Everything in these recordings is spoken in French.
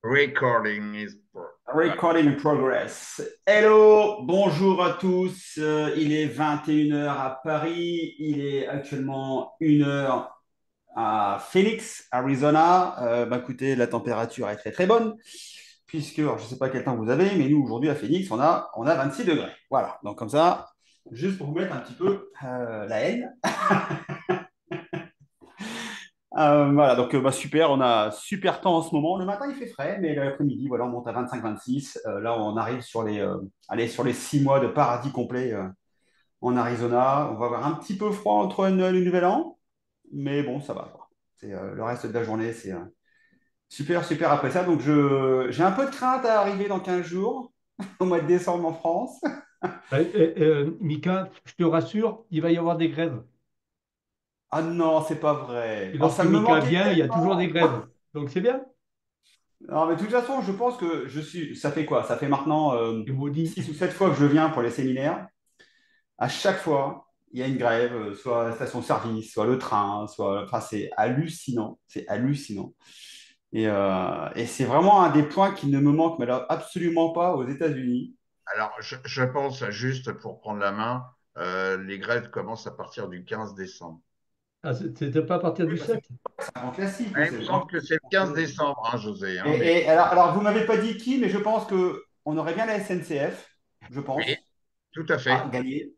Recording is progress. Recording in progress. Hello, bonjour à tous. Il est 21 heures à Paris. Il est actuellement 1 heure à Phoenix, Arizona. Écoutez, la température est très très bonne, puisque alors, je ne sais pas quel temps vous avez, mais nous aujourd'hui à Phoenix, on a 26 degrés. Voilà, donc comme ça, juste pour vous mettre un petit peu la haine. Voilà, donc super, on a super temps en ce moment. Le matin, il fait frais, mais l'après-midi, voilà, on monte à 25-26. Là, on arrive sur les 6 mois de paradis complet en Arizona. On va avoir un petit peu froid entre Noël et le Nouvel An, mais bon, ça va, quoi. Le reste de la journée, c'est super, super après ça. Donc, j'ai un peu de crainte à arriver dans 15 jours, au mois de décembre en France. Mika, je te rassure, il va y avoir des grèves. Ah non, c'est pas Et vrai. Oh, lorsque ça me Mika manquait vient, il y a toujours des tellement. grèves. Donc c'est bien, Non, mais de toute façon, je pense que je suis. Ça fait quoi? Ça fait maintenant c'est maudit. 6 ou 7 fois que je viens pour les séminaires. À chaque fois, il y a une grève, soit la station-service, soit le train, soit. Enfin, c'est hallucinant. C'est hallucinant. Et c'est vraiment un des points qui ne me manque, mais alors absolument pas aux États-Unis. Alors, je pense juste pour prendre la main, les grèves commencent à partir du 15 décembre. Ah, c'était pas à partir Oui, du bah, c'est 7. un grand classique. Hein, Ah, il c'est me le grand semble que c'est le classique. 15 décembre, hein, José. Hein, mais Et alors, vous m'avez pas dit qui, mais je pense que on aurait bien la SNCF, je oui, pense, tout à à fait. gagner.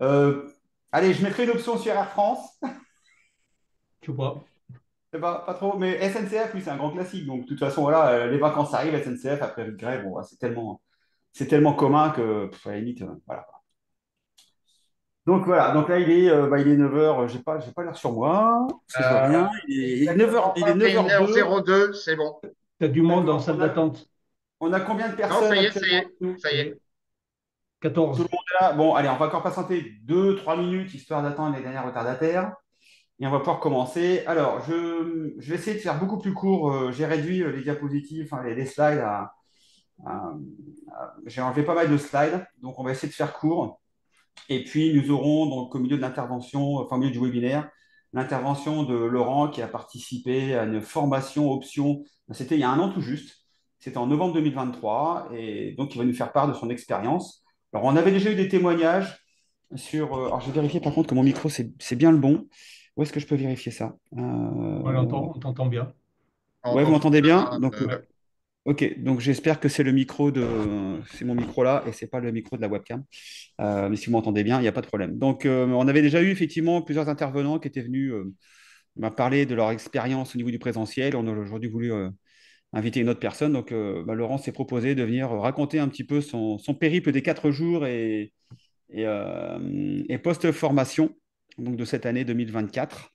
Euh, Allez, je mettrai une option sur Air France. Tu vois. Pas trop, mais SNCF, oui, c'est un grand classique. Donc, de toute façon, voilà, les vacances arrivent, SNCF, après une grève, bon, c'est tellement commun que, à la limite, voilà. Donc, voilà, donc là, il est 9 heures. J'ai pas l'heure sur moi, parce que je vois Euh, rien. Il est 9h, Exactement il est 9h02. 21h02, c'est bon. Tu as du monde en D'accord. salle d'attente. On a combien de Non, personnes ça y actuellement est, avec nous? ça y est. Et Tout le 14. monde est là. Bon, allez, on va encore patienter 2, 3 minutes, histoire d'attendre les derniers retardataires. Et on va pouvoir commencer. Alors, je vais essayer de faire beaucoup plus court. J'ai réduit les diapositives, enfin, les slides à- j'ai enlevé pas mal de slides, donc on va essayer de faire court. Et puis, nous aurons donc au milieu de l'intervention, enfin au milieu du webinaire, l'intervention de Laurent qui a participé à une formation option. C'était il y a un an tout juste. C'était en novembre 2023. Et donc, il va nous faire part de son expérience. Alors, on avait déjà eu des témoignages sur. Alors, je vais vérifier par contre que mon micro, c'est bien le bon. Où est-ce que je peux vérifier ça? On t'entend bien. Ouais, vous En tout m'entendez bien? cas, Donc, Ouais. ok, donc j'espère que c'est mon micro là et c'est pas le micro de la webcam. Mais si vous m'entendez bien, il n'y a pas de problème. Donc, on avait déjà eu effectivement plusieurs intervenants qui étaient venus parler de leur expérience au niveau du présentiel. On a aujourd'hui voulu inviter une autre personne. Donc, Laurent s'est proposé de venir raconter un petit peu son périple des 4 jours et post-formation donc de cette année 2024,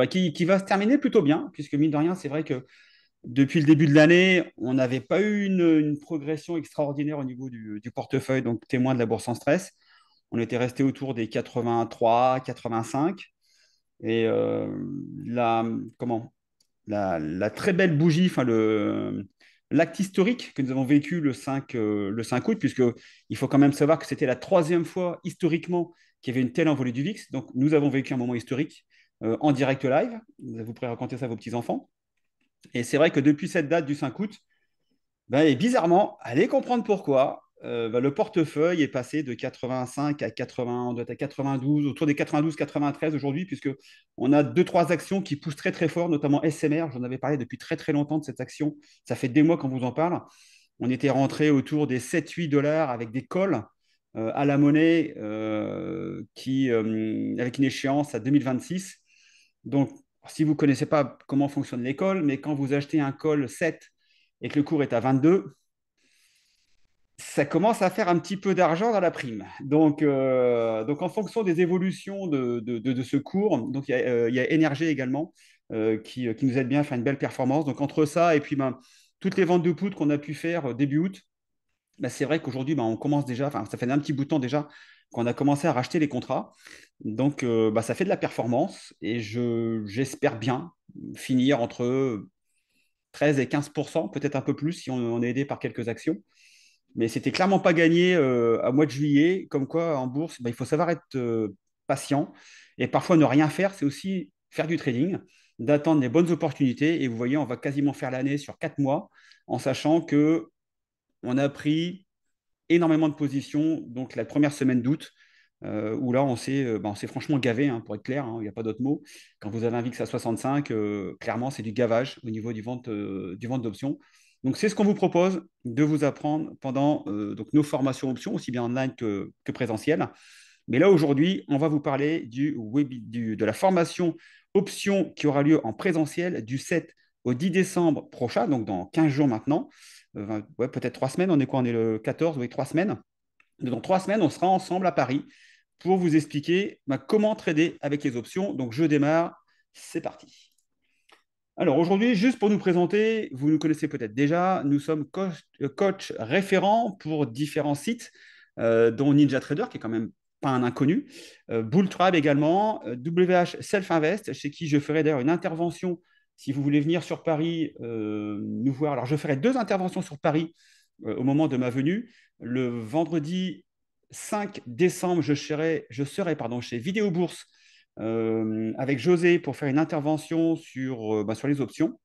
qui va se terminer plutôt bien, puisque mine de rien, c'est vrai que depuis le début de l'année, on n'avait pas eu une progression extraordinaire au niveau du portefeuille, donc témoin de la bourse en stress. On était resté autour des 83, 85. Et comment, la très belle bougie, enfin l'acte historique que nous avons vécu le 5 août, puisque il faut quand même savoir que c'était la troisième fois historiquement qu'il y avait une telle envolée du VIX. Donc nous avons vécu un moment historique en direct live. Vous pourrez raconter ça à vos petits-enfants. Et c'est vrai que depuis cette date du 5 août, et bizarrement, allez comprendre pourquoi, le portefeuille est passé de 85 à 80, on doit être à 92, autour des 92-93 aujourd'hui, puisque on a deux, trois actions qui poussent très très fort, notamment SMR. J'en avais parlé depuis très très longtemps de cette action. Ça fait des mois qu'on vous en parle. On était rentré autour des 7-8 $ avec des calls à la monnaie avec une échéance à 2026. Donc, si vous ne connaissez pas comment fonctionne les calls, mais quand vous achetez un call 7 et que le cours est à 22, ça commence à faire un petit peu d'argent dans la prime. Donc en fonction des évolutions de ce cours, donc il y a Énergie également qui nous aide bien à faire une belle performance. Donc entre ça et puis toutes les ventes de poudre qu'on a pu faire début août, c'est vrai qu'aujourd'hui, on commence déjà, enfin, ça fait un petit bout de temps déjà qu'on a commencé à racheter les contrats. Donc, ça fait de la performance et j'espère bien finir entre 13 et 15%, peut-être un peu plus si on est aidé par quelques actions. Mais c'était clairement pas gagné à mois de juillet. Comme quoi, en bourse, il faut savoir être patient. Et parfois, ne rien faire, c'est aussi faire du trading. d'attendre les bonnes opportunités. Et vous voyez, on va quasiment faire l'année sur 4 mois en sachant qu'on a pris énormément de positions. Donc la première semaine d'août, où là, on s'est franchement gavé, hein, pour être clair, hein, il n'y a pas d'autre mot. Quand vous avez un VIX à 65, clairement, c'est du gavage au niveau du vente d'options. Donc, c'est ce qu'on vous propose de vous apprendre pendant donc, nos formations options, aussi bien online que présentielles. Mais là, aujourd'hui, on va vous parler de la formation option qui aura lieu en présentiel du 7 au 10 décembre prochain, donc dans 15 jours maintenant. Ouais, peut-être 3 semaines, on est quoi? On est le 14, oui, 3 semaines. Dans 3 semaines, on sera ensemble à Paris pour vous expliquer comment trader avec les options. Donc, je démarre, c'est parti. Alors aujourd'hui, juste pour nous présenter, vous nous connaissez peut-être déjà, nous sommes coach référents pour différents sites, dont Ninja Trader, qui est quand même pas un inconnu, Bull Tribe également, WH Self Invest, chez qui je ferai d'ailleurs une intervention si vous voulez venir sur Paris nous voir. Alors je ferai 2 interventions sur Paris au moment de ma venue. Le vendredi 5 décembre, je serai chez Vidéo Bourse avec José pour faire une intervention sur les options.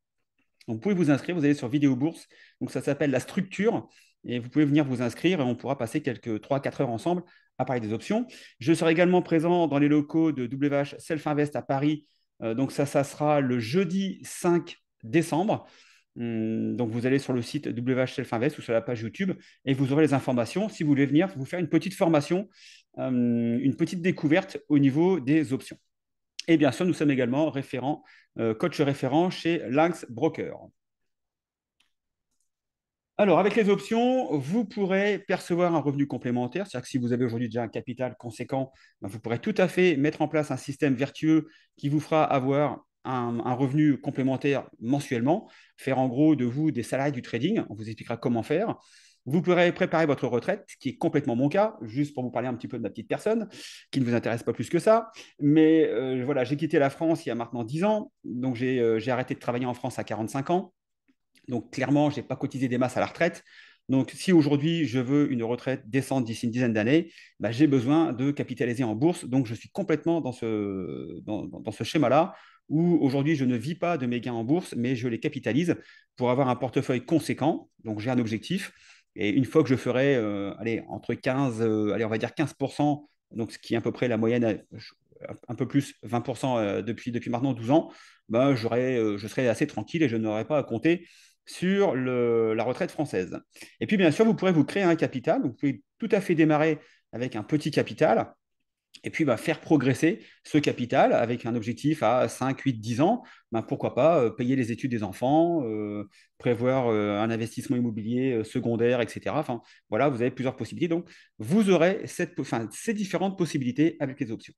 Donc, vous pouvez vous inscrire, vous allez sur Vidéo Bourse. Donc, ça s'appelle la structure. Et vous pouvez venir vous inscrire et on pourra passer quelques 3-4 heures ensemble à parler des options. Je serai également présent dans les locaux de WH Self Invest à Paris. Donc, ça sera le jeudi 5 décembre. Donc, vous allez sur le site WH Self Invest ou sur la page YouTube et vous aurez les informations si vous voulez venir vous faire une petite formation, une petite découverte au niveau des options. Et bien sûr, nous sommes également coach référent chez Lynx Broker. Alors, avec les options, vous pourrez percevoir un revenu complémentaire. C'est-à-dire que si vous avez aujourd'hui déjà un capital conséquent, vous pourrez tout à fait mettre en place un système vertueux qui vous fera avoir un revenu complémentaire mensuellement, faire en gros de vous des salariés du trading. On vous expliquera comment faire. Vous pourrez préparer votre retraite, ce qui est complètement mon cas, juste pour vous parler un petit peu de ma petite personne, qui ne vous intéresse pas plus que ça. Mais voilà, j'ai quitté la France il y a maintenant 10 ans, donc j'ai arrêté de travailler en France à 45 ans. Donc, clairement, je n'ai pas cotisé des masses à la retraite. Donc, si aujourd'hui, je veux une retraite décente d'ici une dizaine d'années, j'ai besoin de capitaliser en bourse. Donc, je suis complètement dans ce schéma-là où aujourd'hui, je ne vis pas de mes gains en bourse, mais je les capitalise pour avoir un portefeuille conséquent. Donc, j'ai un objectif. Et une fois que je ferai, entre 15, on va dire 15%, donc ce qui est à peu près la moyenne, un peu plus, 20% depuis maintenant 12 ans, je serai assez tranquille et je n'aurai pas à compter sur la retraite française. Et puis, bien sûr, vous pourrez vous créer un capital. Donc, vous pouvez tout à fait démarrer avec un petit capital et puis faire progresser ce capital avec un objectif à 5, 8, 10 ans. Pourquoi pas payer les études des enfants, prévoir un investissement immobilier secondaire, etc. Enfin, voilà, vous avez plusieurs possibilités. Donc, vous aurez ces différentes possibilités avec les options.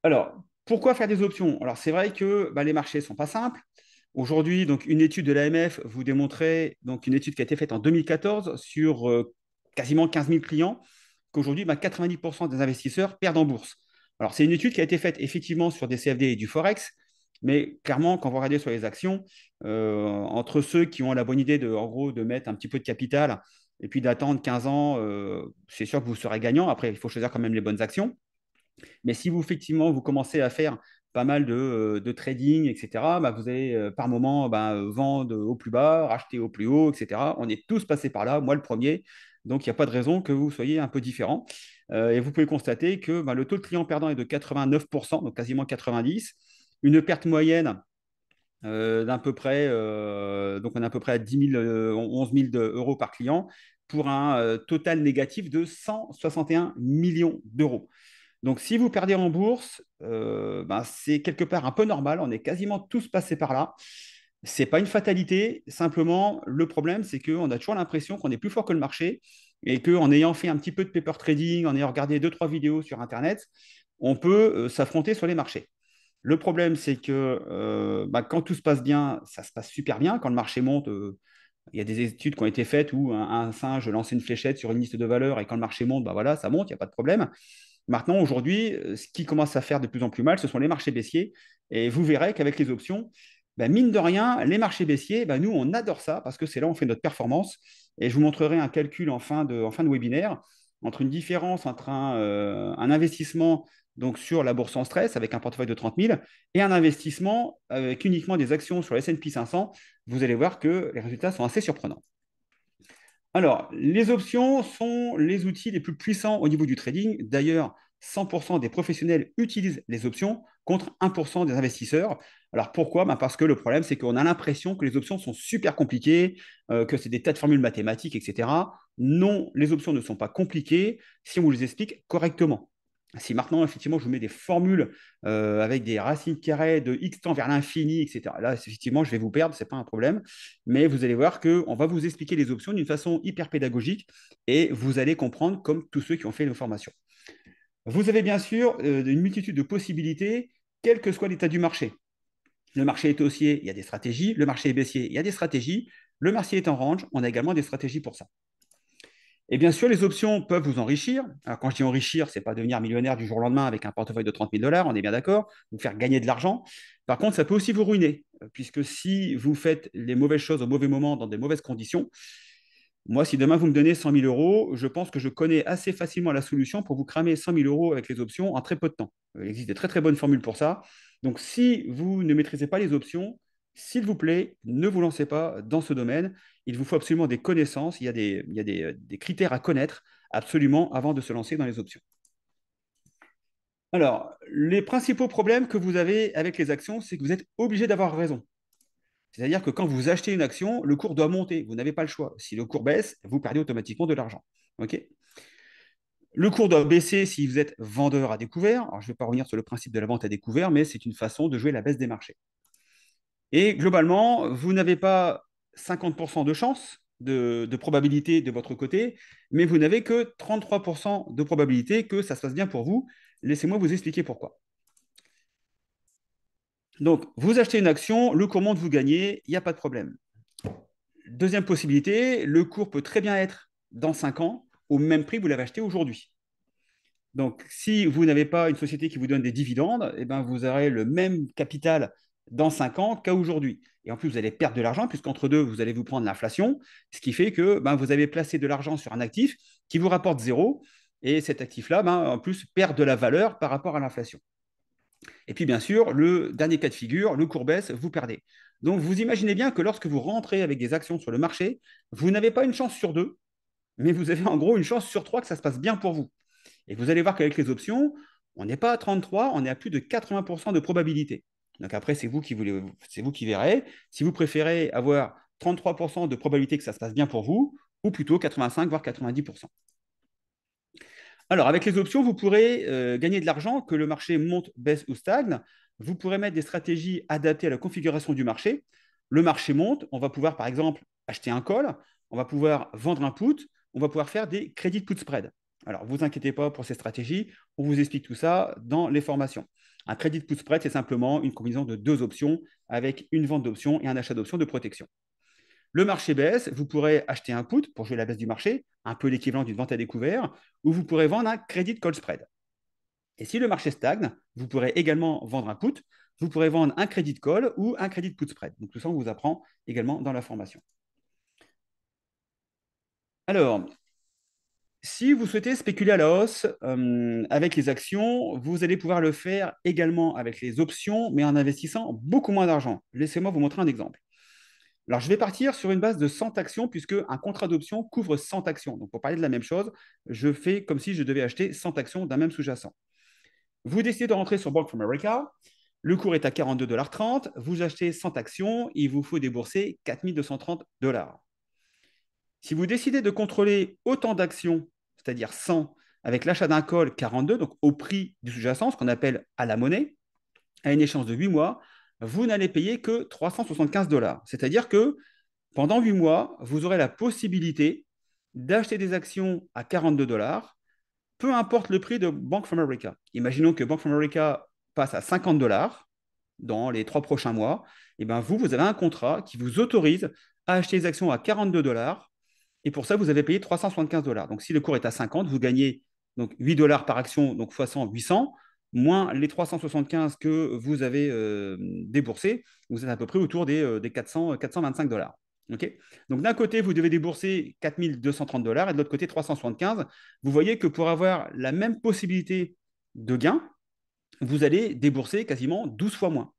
Alors, pourquoi faire des options? Alors, c'est vrai que les marchés ne sont pas simples. Aujourd'hui, donc, une étude de l'AMF vous démontrait, donc une étude qui a été faite en 2014 sur quasiment 15 000 clients, qu'aujourd'hui, 90% des investisseurs perdent en bourse. Alors, c'est une étude qui a été faite effectivement sur des CFD et du Forex, mais clairement, quand vous regardez sur les actions, entre ceux qui ont la bonne idée en gros, de mettre un petit peu de capital et puis d'attendre 15 ans, c'est sûr que vous serez gagnant. Après, il faut choisir quand même les bonnes actions. Mais si vous, effectivement, vous commencez à faire pas mal de trading, etc., vous allez par moment vendre au plus bas, racheter au plus haut, etc. On est tous passés par là, moi le premier. Donc, il n'y a pas de raison que vous soyez un peu différent. Et vous pouvez constater que le taux de client perdant est de 89%, donc quasiment 90%. Une perte moyenne d'à peu près, donc on est à peu près à 10 000, 11 000 euros par client pour un total négatif de 161 millions d'euros. Donc, si vous perdez en bourse, c'est quelque part un peu normal. On est quasiment tous passés par là. Ce n'est pas une fatalité. Simplement, le problème, c'est qu'on a toujours l'impression qu'on est plus fort que le marché et qu'en ayant fait un petit peu de paper trading, en ayant regardé 2-3 vidéos sur Internet, on peut s'affronter sur les marchés. Le problème, c'est que quand tout se passe bien, ça se passe super bien. Quand le marché monte, il y a des études qui ont été faites où un singe lançait une fléchette sur une liste de valeurs et quand le marché monte, voilà, ça monte, il n'y a pas de problème. Maintenant, aujourd'hui, ce qui commence à faire de plus en plus mal, ce sont les marchés baissiers. Et vous verrez qu'avec les options, mine de rien, les marchés baissiers, nous, on adore ça parce que c'est là où on fait notre performance. Et je vous montrerai un calcul en fin de webinaire entre une différence entre un investissement donc sur la bourse sans stress avec un portefeuille de 30 000 et un investissement avec uniquement des actions sur le S&P 500, vous allez voir que les résultats sont assez surprenants. Alors, les options sont les outils les plus puissants au niveau du trading. D'ailleurs, 100% des professionnels utilisent les options contre 1% des investisseurs. Alors pourquoi? Parce que le problème, c'est qu'on a l'impression que les options sont super compliquées, que c'est des tas de formules mathématiques, etc. Non, les options ne sont pas compliquées si on vous les explique correctement. Si maintenant, effectivement, je vous mets des formules avec des racines carrées de x temps vers l'infini, etc., là, effectivement, je vais vous perdre, ce n'est pas un problème. Mais vous allez voir qu'on va vous expliquer les options d'une façon hyper pédagogique et vous allez comprendre comme tous ceux qui ont fait nos formations. Vous avez bien sûr une multitude de possibilités, quel que soit l'état du marché. Le marché est haussier, il y a des stratégies. Le marché est baissier, il y a des stratégies. Le marché est en range, on a également des stratégies pour ça. Et bien sûr, les options peuvent vous enrichir. Alors, quand je dis enrichir, ce n'est pas devenir millionnaire du jour au lendemain avec un portefeuille de 30 000 dollars, on est bien d'accord, vous faire gagner de l'argent. Par contre, ça peut aussi vous ruiner, puisque si vous faites les mauvaises choses au mauvais moment, dans des mauvaises conditions, moi, si demain vous me donnez 100 000 euros, je pense que je connais assez facilement la solution pour vous cramer 100 000 euros avec les options en très peu de temps. Il existe de très très bonnes formules pour ça. Donc, si vous ne maîtrisez pas les options, s'il vous plaît, ne vous lancez pas dans ce domaine. Il vous faut absolument des connaissances, il y a des critères à connaître absolument avant de se lancer dans les options. Alors, les principaux problèmes que vous avez avec les actions, c'est que vous êtes obligé d'avoir raison. C'est-à-dire que quand vous achetez une action, le cours doit monter. Vous n'avez pas le choix. Si le cours baisse, vous perdez automatiquement de l'argent. Okay, le cours doit baisser si vous êtes vendeur à découvert. Alors, je ne vais pas revenir sur le principe de la vente à découvert, mais c'est une façon de jouer la baisse des marchés. Et globalement, vous n'avez pas 50% de chance de probabilité de votre côté, mais vous n'avez que 33% de probabilité que ça se passe bien pour vous. Laissez-moi vous expliquer pourquoi. Donc, vous achetez une action, le cours monte, vous gagnez, il n'y a pas de problème. Deuxième possibilité, le cours peut très bien être dans 5 ans au même prix que vous l'avez acheté aujourd'hui. Donc, si vous n'avez pas une société qui vous donne des dividendes, eh ben, vous aurez le même capital dans 5 ans qu'à aujourd'hui. Et en plus, vous allez perdre de l'argent, puisqu'entre deux, vous allez vous prendre l'inflation, ce qui fait que vous avez placé de l'argent sur un actif qui vous rapporte zéro, et cet actif-là, en plus, perd de la valeur par rapport à l'inflation. Et puis, bien sûr, le dernier cas de figure, le cours baisse, vous perdez. Donc, vous imaginez bien que lorsque vous rentrez avec des actions sur le marché, vous n'avez pas une chance sur deux, mais vous avez en gros une chance sur trois que ça se passe bien pour vous. Et vous allez voir qu'avec les options, on n'est pas à 33, on est à plus de 80% de probabilité. Donc après, c'est vous qui verrez. Si vous préférez avoir 33% de probabilité que ça se passe bien pour vous, ou plutôt 85, voire 90%. Alors, avec les options, vous pourrez gagner de l'argent, que le marché monte, baisse ou stagne. Vous pourrez mettre des stratégies adaptées à la configuration du marché. Le marché monte, on va pouvoir, par exemple, acheter un call, on va pouvoir vendre un put, on va pouvoir faire des crédits de put spread. Alors, ne vous inquiétez pas pour ces stratégies, on vous explique tout ça dans les formations. Un crédit de put spread, c'est simplement une combinaison de deux options avec une vente d'options et un achat d'options de protection. Le marché baisse, vous pourrez acheter un put pour jouer la baisse du marché, un peu l'équivalent d'une vente à découvert, ou vous pourrez vendre un crédit de call spread. Et si le marché stagne, vous pourrez également vendre un put, vous pourrez vendre un crédit de call ou un crédit de put spread. Donc tout ça, on vous apprend également dans la formation. Alors, si vous souhaitez spéculer à la hausse avec les actions, vous allez pouvoir le faire également avec les options, mais en investissant beaucoup moins d'argent. Laissez-moi vous montrer un exemple. Alors, je vais partir sur une base de 100 actions, puisque un contrat d'option couvre 100 actions. Donc, pour parler de la même chose, je fais comme si je devais acheter 100 actions d'un même sous-jacent. Vous décidez de rentrer sur Bank of America, le cours est à 42,30 $, vous achetez 100 actions, il vous faut débourser 4 230 $. Si vous décidez de contrôler autant d'actions, c'est-à-dire 100, avec l'achat d'un call 42, donc au prix du sous-jacent, ce qu'on appelle à la monnaie, à une échéance de 8 mois, vous n'allez payer que 375 $. C'est-à-dire que pendant 8 mois, vous aurez la possibilité d'acheter des actions à 42 $, peu importe le prix de Bank of America. Imaginons que Bank of America passe à 50 $ dans les 3 prochains mois. Et bien vous avez un contrat qui vous autorise à acheter des actions à 42 $. Et pour ça, vous avez payé 375 $. Donc, si le cours est à 50, vous gagnez donc 8 $ par action, donc fois 100, 800, moins les 375 que vous avez déboursés. Vous êtes à peu près autour des 425 $. Okay, donc, d'un côté, vous devez débourser 4 230 $ et de l'autre côté, 375. Vous voyez que pour avoir la même possibilité de gain, vous allez débourser quasiment 12 fois moins.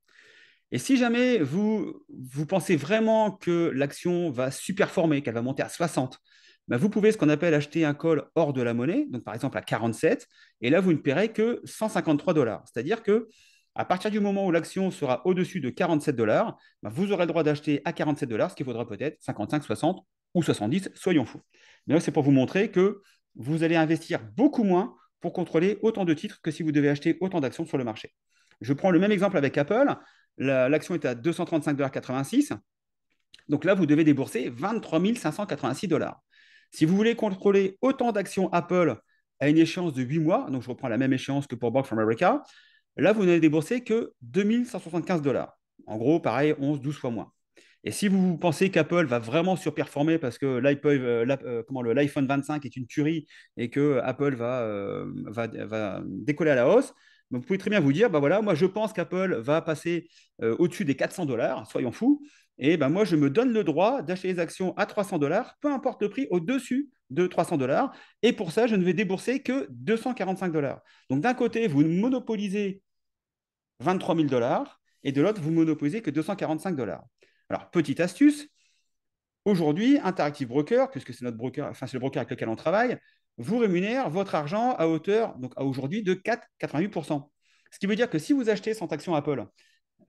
Et si jamais vous pensez vraiment que l'action va superformer, qu'elle va monter à 60, ben vous pouvez ce qu'on appelle acheter un call hors de la monnaie, donc par exemple à 47, et là vous ne paierez que 153 dollars. C'est-à-dire que à partir du moment où l'action sera au-dessus de 47 dollars, ben vous aurez le droit d'acheter à 47 dollars, ce qui vaudra peut-être 55, 60 ou 70, soyons fous. Mais là, c'est pour vous montrer que vous allez investir beaucoup moins pour contrôler autant de titres que si vous devez acheter autant d'actions sur le marché. Je prends le même exemple avec Apple. L'action est à 235,86 $. Donc là, vous devez débourser 23 586 dollars. Si vous voulez contrôler autant d'actions Apple à une échéance de 8 mois, donc je reprends la même échéance que pour Bank of America, là, vous n'allez débourser que 2 175 dollars. En gros, pareil, 11-12 fois moins. Et si vous pensez qu'Apple va vraiment surperformer parce que l'iPhone 25 est une tuerie et que Apple va décoller à la hausse, donc vous pouvez très bien vous dire, bah voilà, moi je pense qu'Apple va passer au-dessus des 400 dollars, soyons fous, et ben moi je me donne le droit d'acheter les actions à 300 dollars, peu importe le prix, au-dessus de 300 dollars, et pour ça je ne vais débourser que 245 dollars. Donc d'un côté, vous monopolisez 23 000 dollars, et de l'autre, vous monopolisez que 245 dollars. Alors, petite astuce, aujourd'hui, Interactive Broker, puisque c'est notre broker, enfin c'est le broker avec lequel on travaille, vous rémunère votre argent à hauteur, donc à aujourd'hui, de 4,88%. Ce qui veut dire que si vous achetez 100 actions Apple,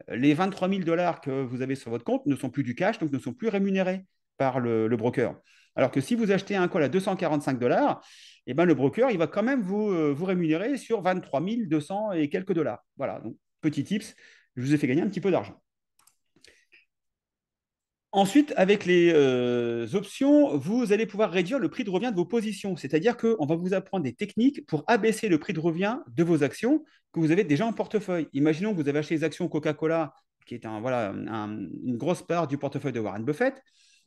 les 23 000 dollars que vous avez sur votre compte ne sont plus du cash, donc ne sont plus rémunérés par le broker. Alors que si vous achetez un call à 245 dollars, eh ben, le broker, il va quand même vous rémunérer sur 23 200 et quelques dollars. Voilà, donc petit tips, je vous ai fait gagner un petit peu d'argent. Ensuite, avec les options, vous allez pouvoir réduire le prix de revient de vos positions. C'est-à-dire qu'on va vous apprendre des techniques pour abaisser le prix de revient de vos actions que vous avez déjà en portefeuille. Imaginons que vous avez acheté les actions Coca-Cola, qui est une grosse part du portefeuille de Warren Buffett.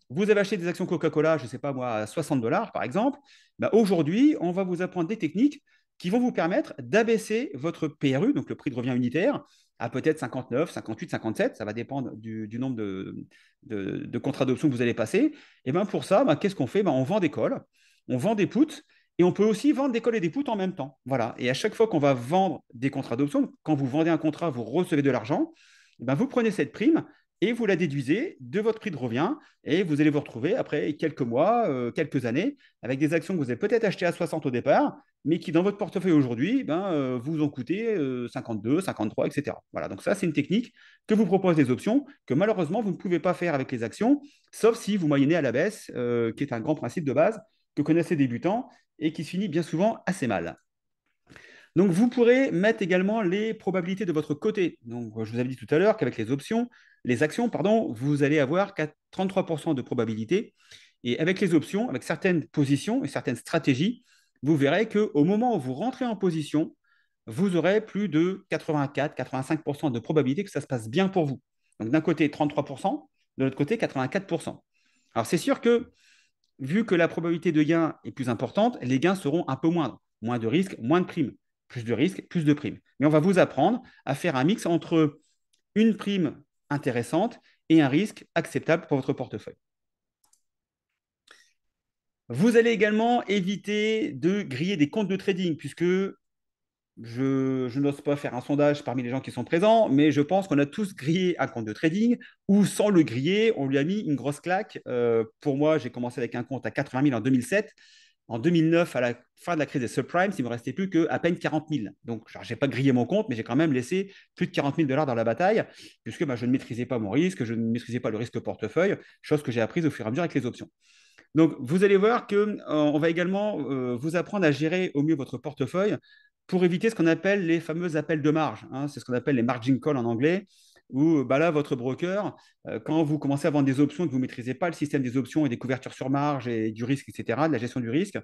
Vous avez acheté des actions Coca-Cola, je ne sais pas moi, à 60 dollars par exemple. Bah, aujourd'hui, on va vous apprendre des techniques qui vont vous permettre d'abaisser votre PRU, donc le prix de revient unitaire, à peut-être 59, 58, 57. Ça va dépendre du nombre de contrats d'options que vous allez passer. Et ben pour ça, qu'est-ce qu'on fait? On vend des calls, on vend des puts, et on peut aussi vendre des calls et des puts en même temps. Voilà. Et à chaque fois qu'on va vendre des contrats d'options, quand vous vendez un contrat, vous recevez de l'argent, vous prenez cette prime et vous la déduisez de votre prix de revient et vous allez vous retrouver après quelques mois, quelques années, avec des actions que vous avez peut-être achetées à 60 au départ, mais qui dans votre portefeuille aujourd'hui vous ont coûté 52, 53, etc. Voilà, donc ça c'est une technique que vous propose les options, que malheureusement vous ne pouvez pas faire avec les actions, sauf si vous moyennez à la baisse, qui est un grand principe de base que connaissent les débutants et qui se finit bien souvent assez mal. Donc, vous pourrez mettre également les probabilités de votre côté. Donc, je vous avais dit tout à l'heure qu'avec les actions, pardon, vous allez avoir 33% de probabilité. Et avec les options, avec certaines positions et certaines stratégies, vous verrez qu'au moment où vous rentrez en position, vous aurez plus de 84, 85% de probabilité que ça se passe bien pour vous. Donc, d'un côté, 33%, de l'autre côté, 84%. Alors, c'est sûr que, vu que la probabilité de gain est plus importante, les gains seront un peu moindres. Moins de risques, moins de primes. Plus de risques, plus de primes. Mais on va vous apprendre à faire un mix entre une prime intéressante et un risque acceptable pour votre portefeuille. Vous allez également éviter de griller des comptes de trading, puisque je n'ose pas faire un sondage parmi les gens qui sont présents, mais je pense qu'on a tous grillé un compte de trading, ou sans le griller, on lui a mis une grosse claque. Pour moi, j'ai commencé avec un compte à 80 000 en 2007. En 2009, à la fin de la crise des subprimes, il ne me restait plus qu'à peine 40 000. Donc, je n'ai pas grillé mon compte, mais j'ai quand même laissé plus de 40 000 dollars dans la bataille, puisque je ne maîtrisais pas mon risque, je ne maîtrisais pas le risque portefeuille, chose que j'ai apprise au fur et à mesure avec les options. Donc, vous allez voir qu'on va également vous apprendre à gérer au mieux votre portefeuille pour éviter ce qu'on appelle les fameux appels de marge. Hein. C'est ce qu'on appelle les margin calls en anglais, où là, votre broker, quand vous commencez à vendre des options et que vous ne maîtrisez pas le système des options et des couvertures sur marge et du risque, etc., de la gestion du risque,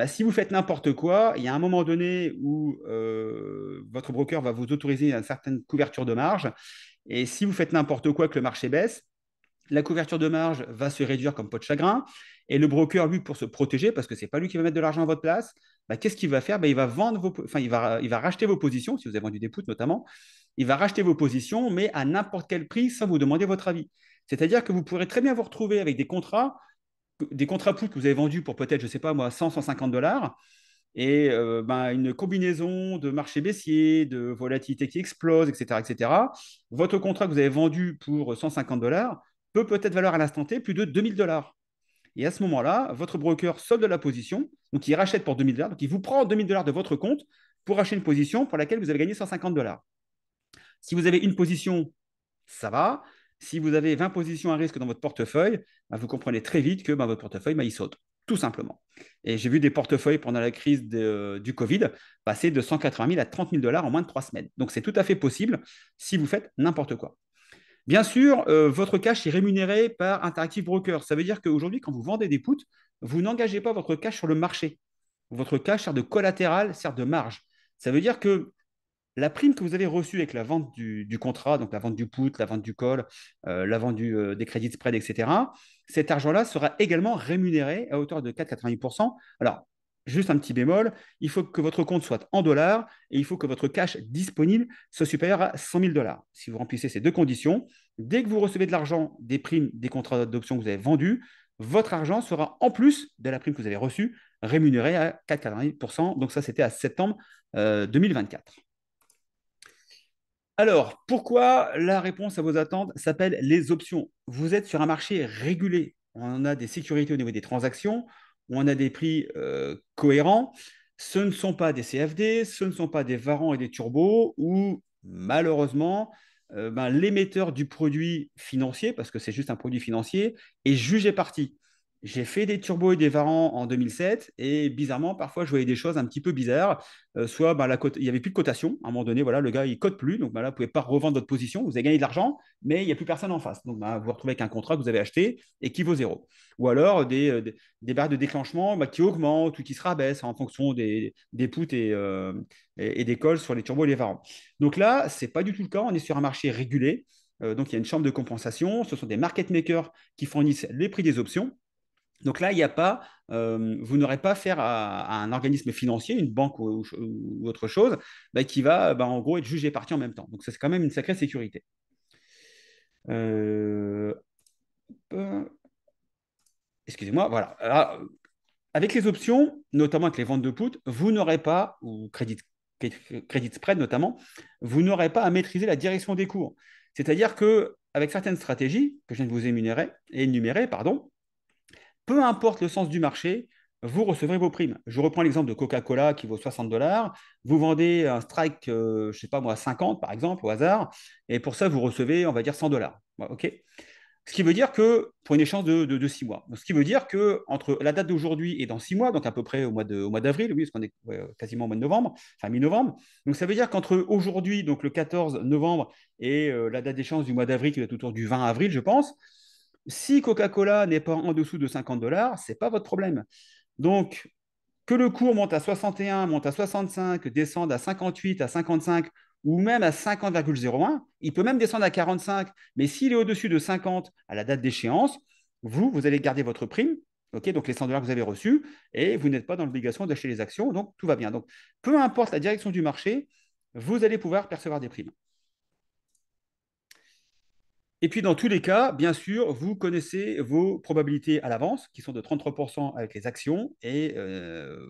si vous faites n'importe quoi, il y a un moment donné où votre broker va vous autoriser une certaine couverture de marge. Et si vous faites n'importe quoi, que le marché baisse, la couverture de marge va se réduire comme peau de chagrin. Et le broker, lui, pour se protéger, parce que ce n'est pas lui qui va mettre de l'argent à votre place, qu'est-ce qu'il va faire? Il va vendre il va racheter vos positions, si vous avez vendu des puts notamment. Il va racheter vos positions, mais à n'importe quel prix sans vous demander votre avis. C'est-à-dire que vous pourrez très bien vous retrouver avec des contrats puts que vous avez vendus pour peut-être, je ne sais pas moi, 100, 150 dollars. et une combinaison de marché baissier, de volatilité qui explose, etc., votre contrat que vous avez vendu pour 150 $ peut peut-être valoir à l'instant T plus de 2000 $. Et à ce moment-là, votre broker solde la position, donc il rachète pour 2000 $, donc il vous prend 2000 $ de votre compte pour acheter une position pour laquelle vous avez gagné 150 $. Si vous avez une position, ça va. Si vous avez 20 positions à risque dans votre portefeuille, vous comprenez très vite que votre portefeuille, il saute, tout simplement. Et j'ai vu des portefeuilles pendant la crise du Covid passer de 180 000 à 30 000 $ en moins de 3 semaines. Donc c'est tout à fait possible si vous faites n'importe quoi. Bien sûr, votre cash est rémunéré par Interactive Broker. Ça veut dire qu'aujourd'hui, quand vous vendez des puts, vous n'engagez pas votre cash sur le marché. Votre cash sert de collatéral, sert de marge. Ça veut dire que la prime que vous avez reçue avec la vente du contrat, donc la vente du put, la vente du call, la vente des crédits de spread, etc., cet argent-là sera également rémunéré à hauteur de 4,88%. Alors, juste un petit bémol, il faut que votre compte soit en dollars et il faut que votre cash disponible soit supérieur à 100 000 $. Si vous remplissez ces deux conditions, dès que vous recevez de l'argent des primes des contrats d'option que vous avez vendus, votre argent sera en plus de la prime que vous avez reçue rémunéré à 4,88%. Donc ça, c'était à septembre 2024. Alors, pourquoi la réponse à vos attentes s'appelle les options? Vous êtes sur un marché régulé. On a des sécurités au niveau des transactions, on a des prix cohérents. Ce ne sont pas des CFD, ce ne sont pas des varants et des turbos où, malheureusement, l'émetteur du produit financier, parce que c'est juste un produit financier, est jugé parti. J'ai fait des turbos et des varants en 2007 et bizarrement, parfois, je voyais des choses un petit peu bizarres. Soit il n'y avait plus de cotation. À un moment donné, voilà, le gars, il cote plus. Donc là, vous ne pouvez pas revendre votre position. Vous avez gagné de l'argent, mais il n'y a plus personne en face. Donc vous vous retrouvez avec un contrat que vous avez acheté et qui vaut zéro. Ou alors des barres de déclenchement qui augmentent ou qui se rabaissent en fonction des puts et des calls sur les turbos et les varants. Donc là, ce n'est pas du tout le cas. On est sur un marché régulé. Donc il y a une chambre de compensation. Ce sont des market makers qui fournissent les prix des options. Donc là, il n'y a pas, vous n'aurez pas affaire à un organisme financier, une banque ou autre chose, qui va en gros être jugé parti en même temps. Donc ça, c'est quand même une sacrée sécurité. Euh, Excusez-moi, voilà. Alors, avec les options, notamment avec les ventes de put, vous n'aurez pas, ou crédit spread notamment, vous n'aurez pas à maîtriser la direction des cours. C'est-à-dire que avec certaines stratégies que je viens de vous énumérer, pardon, peu importe le sens du marché, vous recevrez vos primes. Je reprends l'exemple de Coca-Cola qui vaut 60 $. Vous vendez un strike, je ne sais pas moi, 50 par exemple, au hasard, et pour ça, vous recevez, on va dire, 100 $. OK. Ce qui veut dire que, pour une échéance de 6 mois, ce qui veut dire que entre la date d'aujourd'hui et dans 6 mois, donc à peu près au mois d'avril, oui, parce qu'on est quasiment au mois de novembre, enfin mi-novembre, donc ça veut dire qu'entre aujourd'hui, donc le 14 novembre, et la date d'échéance du mois d'avril, qui doit être autour du 20 avril, je pense, si Coca-Cola n'est pas en dessous de 50 $, ce n'est pas votre problème. Donc, que le cours monte à 61, monte à 65, descende à 58, à 55 ou même à 50,01, il peut même descendre à 45, mais s'il est au-dessus de 50 à la date d'échéance, vous allez garder votre prime, okay, donc les 100 $ que vous avez reçus, et vous n'êtes pas dans l'obligation d'acheter les actions, donc tout va bien. Donc, peu importe la direction du marché, vous allez pouvoir percevoir des primes. Et puis, dans tous les cas, bien sûr, vous connaissez vos probabilités à l'avance, qui sont de 33% avec les actions, et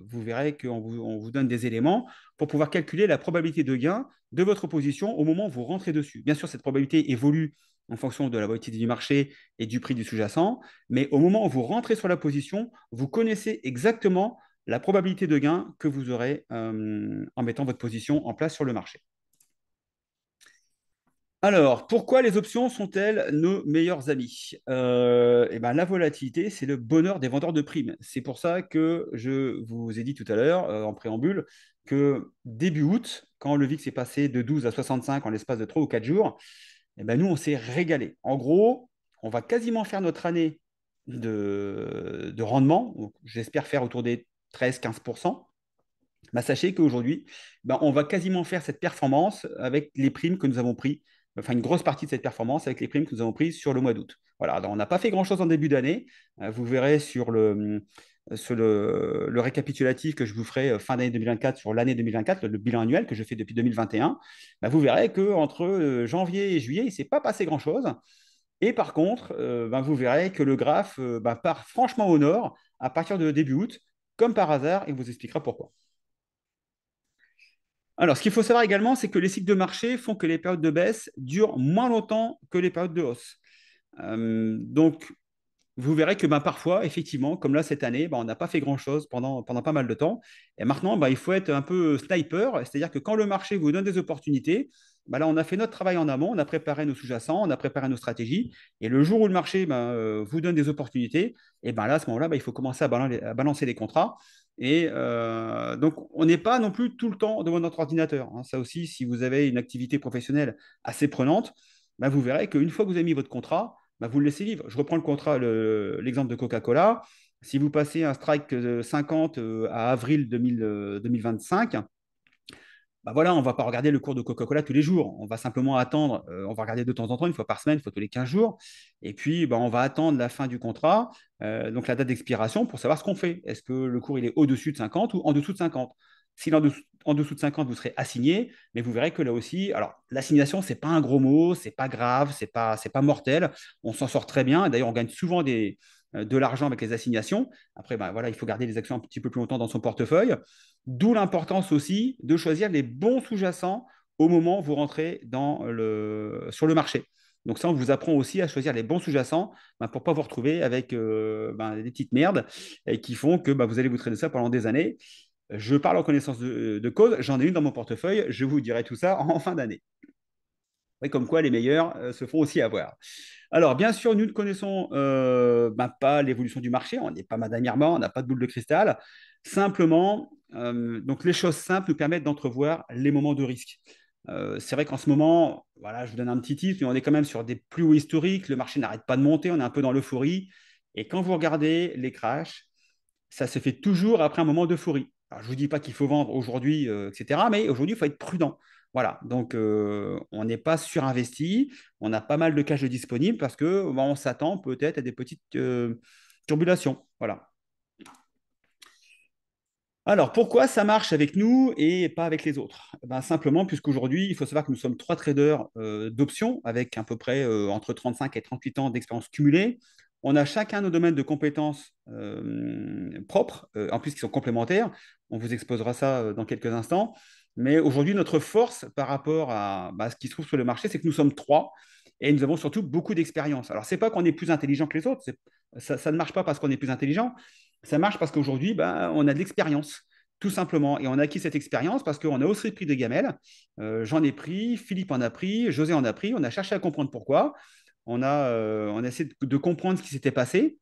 vous verrez qu'on vous donne des éléments pour pouvoir calculer la probabilité de gain de votre position au moment où vous rentrez dessus. Bien sûr, cette probabilité évolue en fonction de la volatilité du marché et du prix du sous-jacent, mais au moment où vous rentrez sur la position, vous connaissez exactement la probabilité de gain que vous aurez en mettant votre position en place sur le marché. Alors, pourquoi les options sont-elles nos meilleurs amis? La volatilité, c'est le bonheur des vendeurs de primes. C'est pour ça que je vous ai dit tout à l'heure, en préambule, que début août, quand le VIX est passé de 12 à 65 en l'espace de 3 ou 4 jours, nous, on s'est régalé. En gros, on va quasiment faire notre année de rendement. J'espère faire autour des 13-15%. Sachez qu'aujourd'hui, on va quasiment faire cette performance avec les primes que nous avons prises, enfin une grosse partie de cette performance avec les primes que nous avons prises sur le mois d'août. Voilà, alors, on n'a pas fait grand-chose en début d'année. Vous verrez sur le récapitulatif que je vous ferai fin d'année 2024 sur l'année 2024, le bilan annuel que je fais depuis 2021. Vous verrez qu'entre janvier et juillet, il ne s'est pas passé grand-chose. Et par contre, vous verrez que le graphe part franchement au nord à partir de début août, comme par hasard, et vous expliquera pourquoi. Alors, ce qu'il faut savoir également, c'est que les cycles de marché font que les périodes de baisse durent moins longtemps que les périodes de hausse. Donc, vous verrez que parfois, effectivement, comme là cette année, on n'a pas fait grand-chose pendant pas mal de temps. Et maintenant, il faut être un peu sniper, c'est-à-dire que quand le marché vous donne des opportunités, là, on a fait notre travail en amont, on a préparé nos sous-jacents, on a préparé nos stratégies. Et le jour où le marché vous donne des opportunités, et là, à ce moment-là, il faut commencer à balancer les contrats. Et donc, on n'est pas non plus tout le temps devant notre ordinateur, hein. Ça aussi, si vous avez une activité professionnelle assez prenante, vous verrez qu'une fois que vous avez mis votre contrat, vous le laissez vivre. Je reprends l'exemple de Coca-Cola. Si vous passez un strike 50 à avril 2025, voilà, on ne va pas regarder le cours de Coca-Cola tous les jours. On va simplement attendre, on va regarder de temps en temps, une fois par semaine, une fois tous les 15 jours. Et puis, on va attendre la fin du contrat, donc la date d'expiration, pour savoir ce qu'on fait. Est-ce que le cours il est au-dessus de 50 ou en dessous de 50? S'il est en dessous de 50, vous serez assigné, mais vous verrez que là aussi, alors l'assignation, ce n'est pas un gros mot, ce n'est pas grave, c'est pas mortel. On s'en sort très bien. D'ailleurs, on gagne souvent de l'argent avec les assignations. Après, voilà, il faut garder les actions un petit peu plus longtemps dans son portefeuille. D'où l'importance aussi de choisir les bons sous-jacents au moment où vous rentrez sur le marché. Donc ça, on vous apprend aussi à choisir les bons sous-jacents pour ne pas vous retrouver avec des petites merdes qui font que vous allez vous traîner ça pendant des années. Je parle en connaissance de cause, j'en ai une dans mon portefeuille, je vous dirai tout ça en fin d'année. Oui, comme quoi les meilleurs se font aussi avoir. Alors, bien sûr, nous ne connaissons pas l'évolution du marché, on n'est pas Madame Irma, on n'a pas de boule de cristal. Simplement, donc les choses simples nous permettent d'entrevoir les moments de risque. C'est vrai qu'en ce moment, voilà, je vous donne un petit titre, mais on est quand même sur des plus hauts historiques, le marché n'arrête pas de monter, on est un peu dans l'euphorie. Et quand vous regardez les crashs, ça se fait toujours après un moment d'euphorie. Alors, je ne vous dis pas qu'il faut vendre aujourd'hui, etc., mais aujourd'hui, il faut être prudent. Voilà, donc on n'est pas surinvesti, on a pas mal de cash disponible parce que on s'attend peut-être à des petites turbulations. Voilà. Alors, pourquoi ça marche avec nous et pas avec les autres? Simplement, puisqu'aujourd'hui, il faut savoir que nous sommes trois traders d'options avec à peu près entre 35 et 38 ans d'expérience cumulée. On a chacun nos domaines de compétences propres, en plus qui sont complémentaires. On vous exposera ça dans quelques instants. Mais aujourd'hui, notre force par rapport à ce qui se trouve sur le marché, c'est que nous sommes trois et nous avons surtout beaucoup d'expérience. Alors, ce n'est pas qu'on est plus intelligent que les autres, ça ne marche pas parce qu'on est plus intelligent, ça marche parce qu'aujourd'hui, on a de l'expérience, tout simplement. Et on a acquis cette expérience parce qu'on a aussi pris des gamelles. J'en ai pris, Philippe en a pris, José en a pris. On a cherché à comprendre pourquoi. On a essayé de comprendre ce qui s'était passé.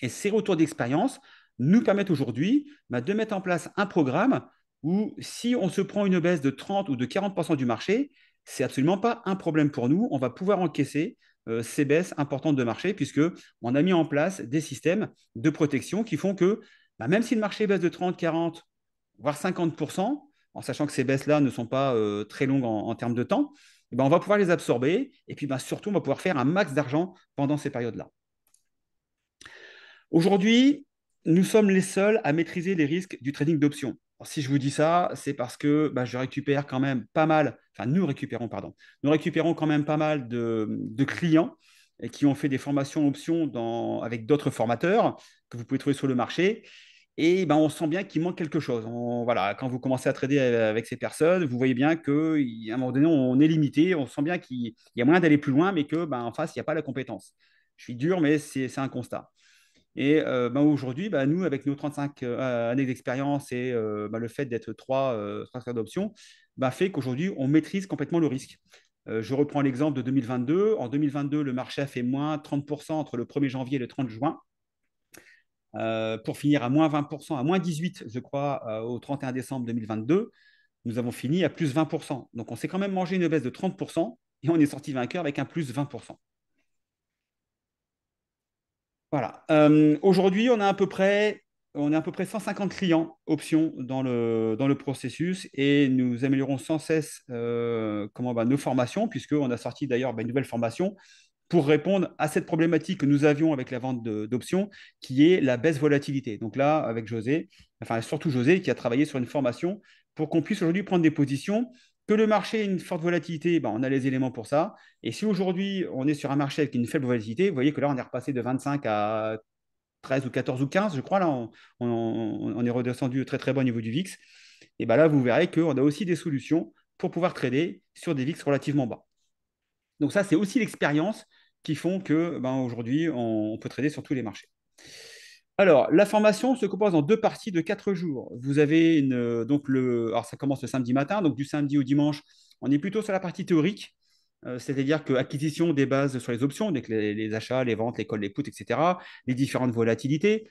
Et ces retours d'expérience nous permettent aujourd'hui de mettre en place un programme où si on se prend une baisse de 30 ou de 40% du marché, c'est absolument pas un problème pour nous. On va pouvoir encaisser ces baisses importantes de marché puisque on a mis en place des systèmes de protection qui font que même si le marché baisse de 30, 40, voire 50%, en sachant que ces baisses-là ne sont pas très longues en termes de temps, on va pouvoir les absorber et puis surtout on va pouvoir faire un max d'argent pendant ces périodes-là. Aujourd'hui, nous sommes les seuls à maîtriser les risques du trading d'options. Si je vous dis ça, c'est parce que je récupère quand même pas mal, enfin nous récupérons, pardon, nous récupérons quand même pas mal de clients qui ont fait des formations options avec d'autres formateurs que vous pouvez trouver sur le marché. Et on sent bien qu'il manque quelque chose. Voilà, quand vous commencez à trader avec ces personnes, vous voyez bien qu'à un moment donné, on est limité. On sent bien qu'il y a moyen d'aller plus loin, mais qu'en face, il n'y a pas la compétence. Je suis dur, mais c'est un constat. Et aujourd'hui, nous, avec nos 35 années d'expérience et le fait d'être trois d'options, fait qu'aujourd'hui, on maîtrise complètement le risque. Je reprends l'exemple de 2022. En 2022, le marché a fait moins 30% entre le 1er janvier et le 30 juin, pour finir à moins 20%, à moins 18, je crois, au 31 décembre 2022. Nous avons fini à plus 20%. Donc, on s'est quand même mangé une baisse de 30% et on est sorti vainqueur avec un plus 20%. Voilà. Aujourd'hui, on a à peu près 150 clients options dans le processus et nous améliorons sans cesse nos formations, puisqu'on a sorti d'ailleurs une nouvelle formation pour répondre à cette problématique que nous avions avec la vente d'options, qui est la baisse volatilité. Donc là, avec José, enfin surtout José, qui a travaillé sur une formation pour qu'on puisse aujourd'hui prendre des positions. Que le marché ait une forte volatilité, on a les éléments pour ça. Et si aujourd'hui, on est sur un marché avec une faible volatilité, vous voyez que là, on est repassé de 25 à 13 ou 14 ou 15, je crois. Là, on est redescendu très, très bas au niveau du VIX. Et ben là, vous verrez qu'on a aussi des solutions pour pouvoir trader sur des VIX relativement bas. Donc ça, c'est aussi l'expérience qui font que ben, aujourd'hui, on peut trader sur tous les marchés. Alors, la formation se compose en deux parties de 4 jours. Vous avez alors ça commence le samedi matin, donc du samedi au dimanche, on est plutôt sur la partie théorique, c'est-à-dire que acquisition des bases sur les options, donc les achats, les ventes, les calls, les puts, etc., les différentes volatilités,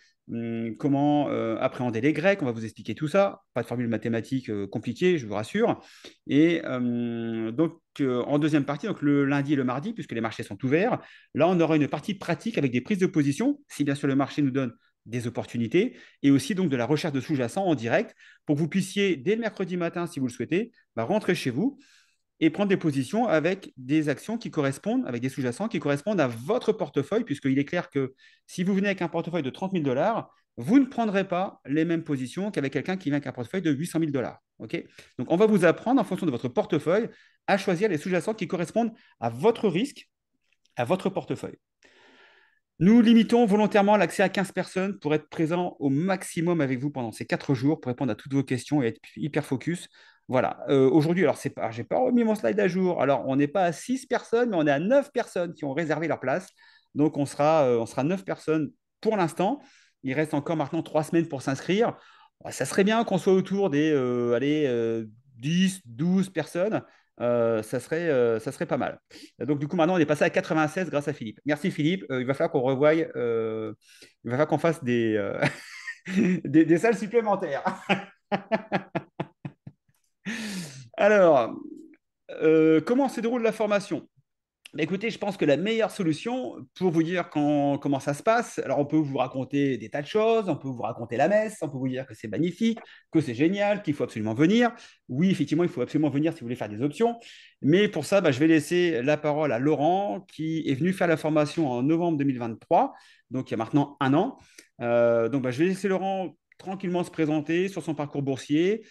comment appréhender les grecs, on va vous expliquer tout ça, pas de formule mathématique compliquée, je vous rassure. Et en deuxième partie, donc le lundi et le mardi, puisque les marchés sont ouverts, là on aura une partie pratique avec des prises de position, si bien sûr le marché nous donne des opportunités et aussi donc de la recherche de sous-jacents en direct pour que vous puissiez, dès le mercredi matin, si vous le souhaitez, rentrer chez vous et prendre des positions avec des actions qui correspondent, avec des sous-jacents qui correspondent à votre portefeuille, puisqu'il est clair que si vous venez avec un portefeuille de 30 000 dollars, vous ne prendrez pas les mêmes positions qu'avec quelqu'un qui vient avec un portefeuille de 800 000 dollars. Okay, donc, on va vous apprendre, en fonction de votre portefeuille, à choisir les sous-jacents qui correspondent à votre risque, à votre portefeuille. Nous limitons volontairement l'accès à 15 personnes pour être présent au maximum avec vous pendant ces 4 jours, pour répondre à toutes vos questions et être hyper focus. Voilà. Aujourd'hui, alors j'ai pas remis mon slide à jour. Alors, on n'est pas à 6 personnes, mais on est à 9 personnes qui ont réservé leur place. Donc, on sera 9 personnes pour l'instant. Il reste encore maintenant 3 semaines pour s'inscrire. Ça serait bien qu'on soit autour des 10, 12 personnes. Ça serait pas mal. Donc, du coup, maintenant, on est passé à 96 grâce à Philippe. Merci, Philippe. Il va falloir qu'on revoie, il va falloir qu'on fasse des salles supplémentaires. Alors, comment se déroule la formation? Écoutez, je pense que la meilleure solution pour vous dire comment ça se passe, alors on peut vous raconter des tas de choses, on peut vous raconter la messe, on peut vous dire que c'est magnifique, que c'est génial, qu'il faut absolument venir. Oui, effectivement, il faut absolument venir si vous voulez faire des options. Mais pour ça, je vais laisser la parole à Laurent, qui est venu faire la formation en novembre 2023, donc il y a maintenant un an. Donc, je vais laisser Laurent tranquillement se présenter sur son parcours boursier,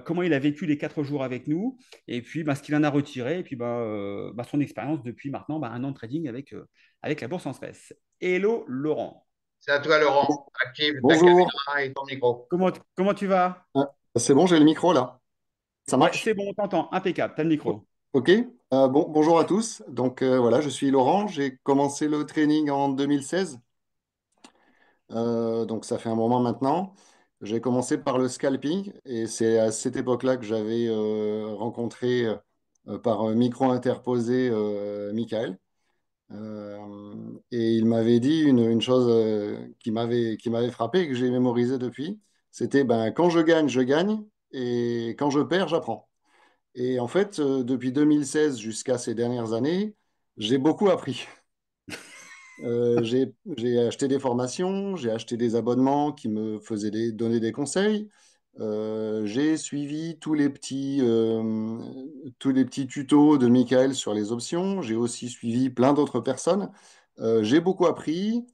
comment il a vécu les 4 jours avec nous, et puis ce qu'il en a retiré, et puis son expérience depuis maintenant un an de trading avec la bourse en Suisse. Hello Laurent. C'est à toi, Laurent. Active ta Bonjour. caméra et ton micro. Comment tu vas? Ah, c'est bon, j'ai le micro là. Ça Ouais, marche? c'est bon, on t'entend, impeccable, t'as le micro. Ok. Bonjour à tous. Donc voilà, je suis Laurent. J'ai commencé le training en 2016. Donc ça fait un moment maintenant. J'ai commencé par le scalping et c'est à cette époque-là que j'avais rencontré par micro interposé Michael. Et il m'avait dit une chose qui m'avait frappé et que j'ai mémorisé depuis. C'était quand je gagne et quand je perds, j'apprends. Et en fait, depuis 2016 jusqu'à ces dernières années, j'ai beaucoup appris. J'ai acheté des formations, j'ai acheté des abonnements qui me faisaient donner des conseils. J'ai suivi tous les petits tutos de Michael sur les options. J'ai aussi suivi plein d'autres personnes. J'ai beaucoup appris,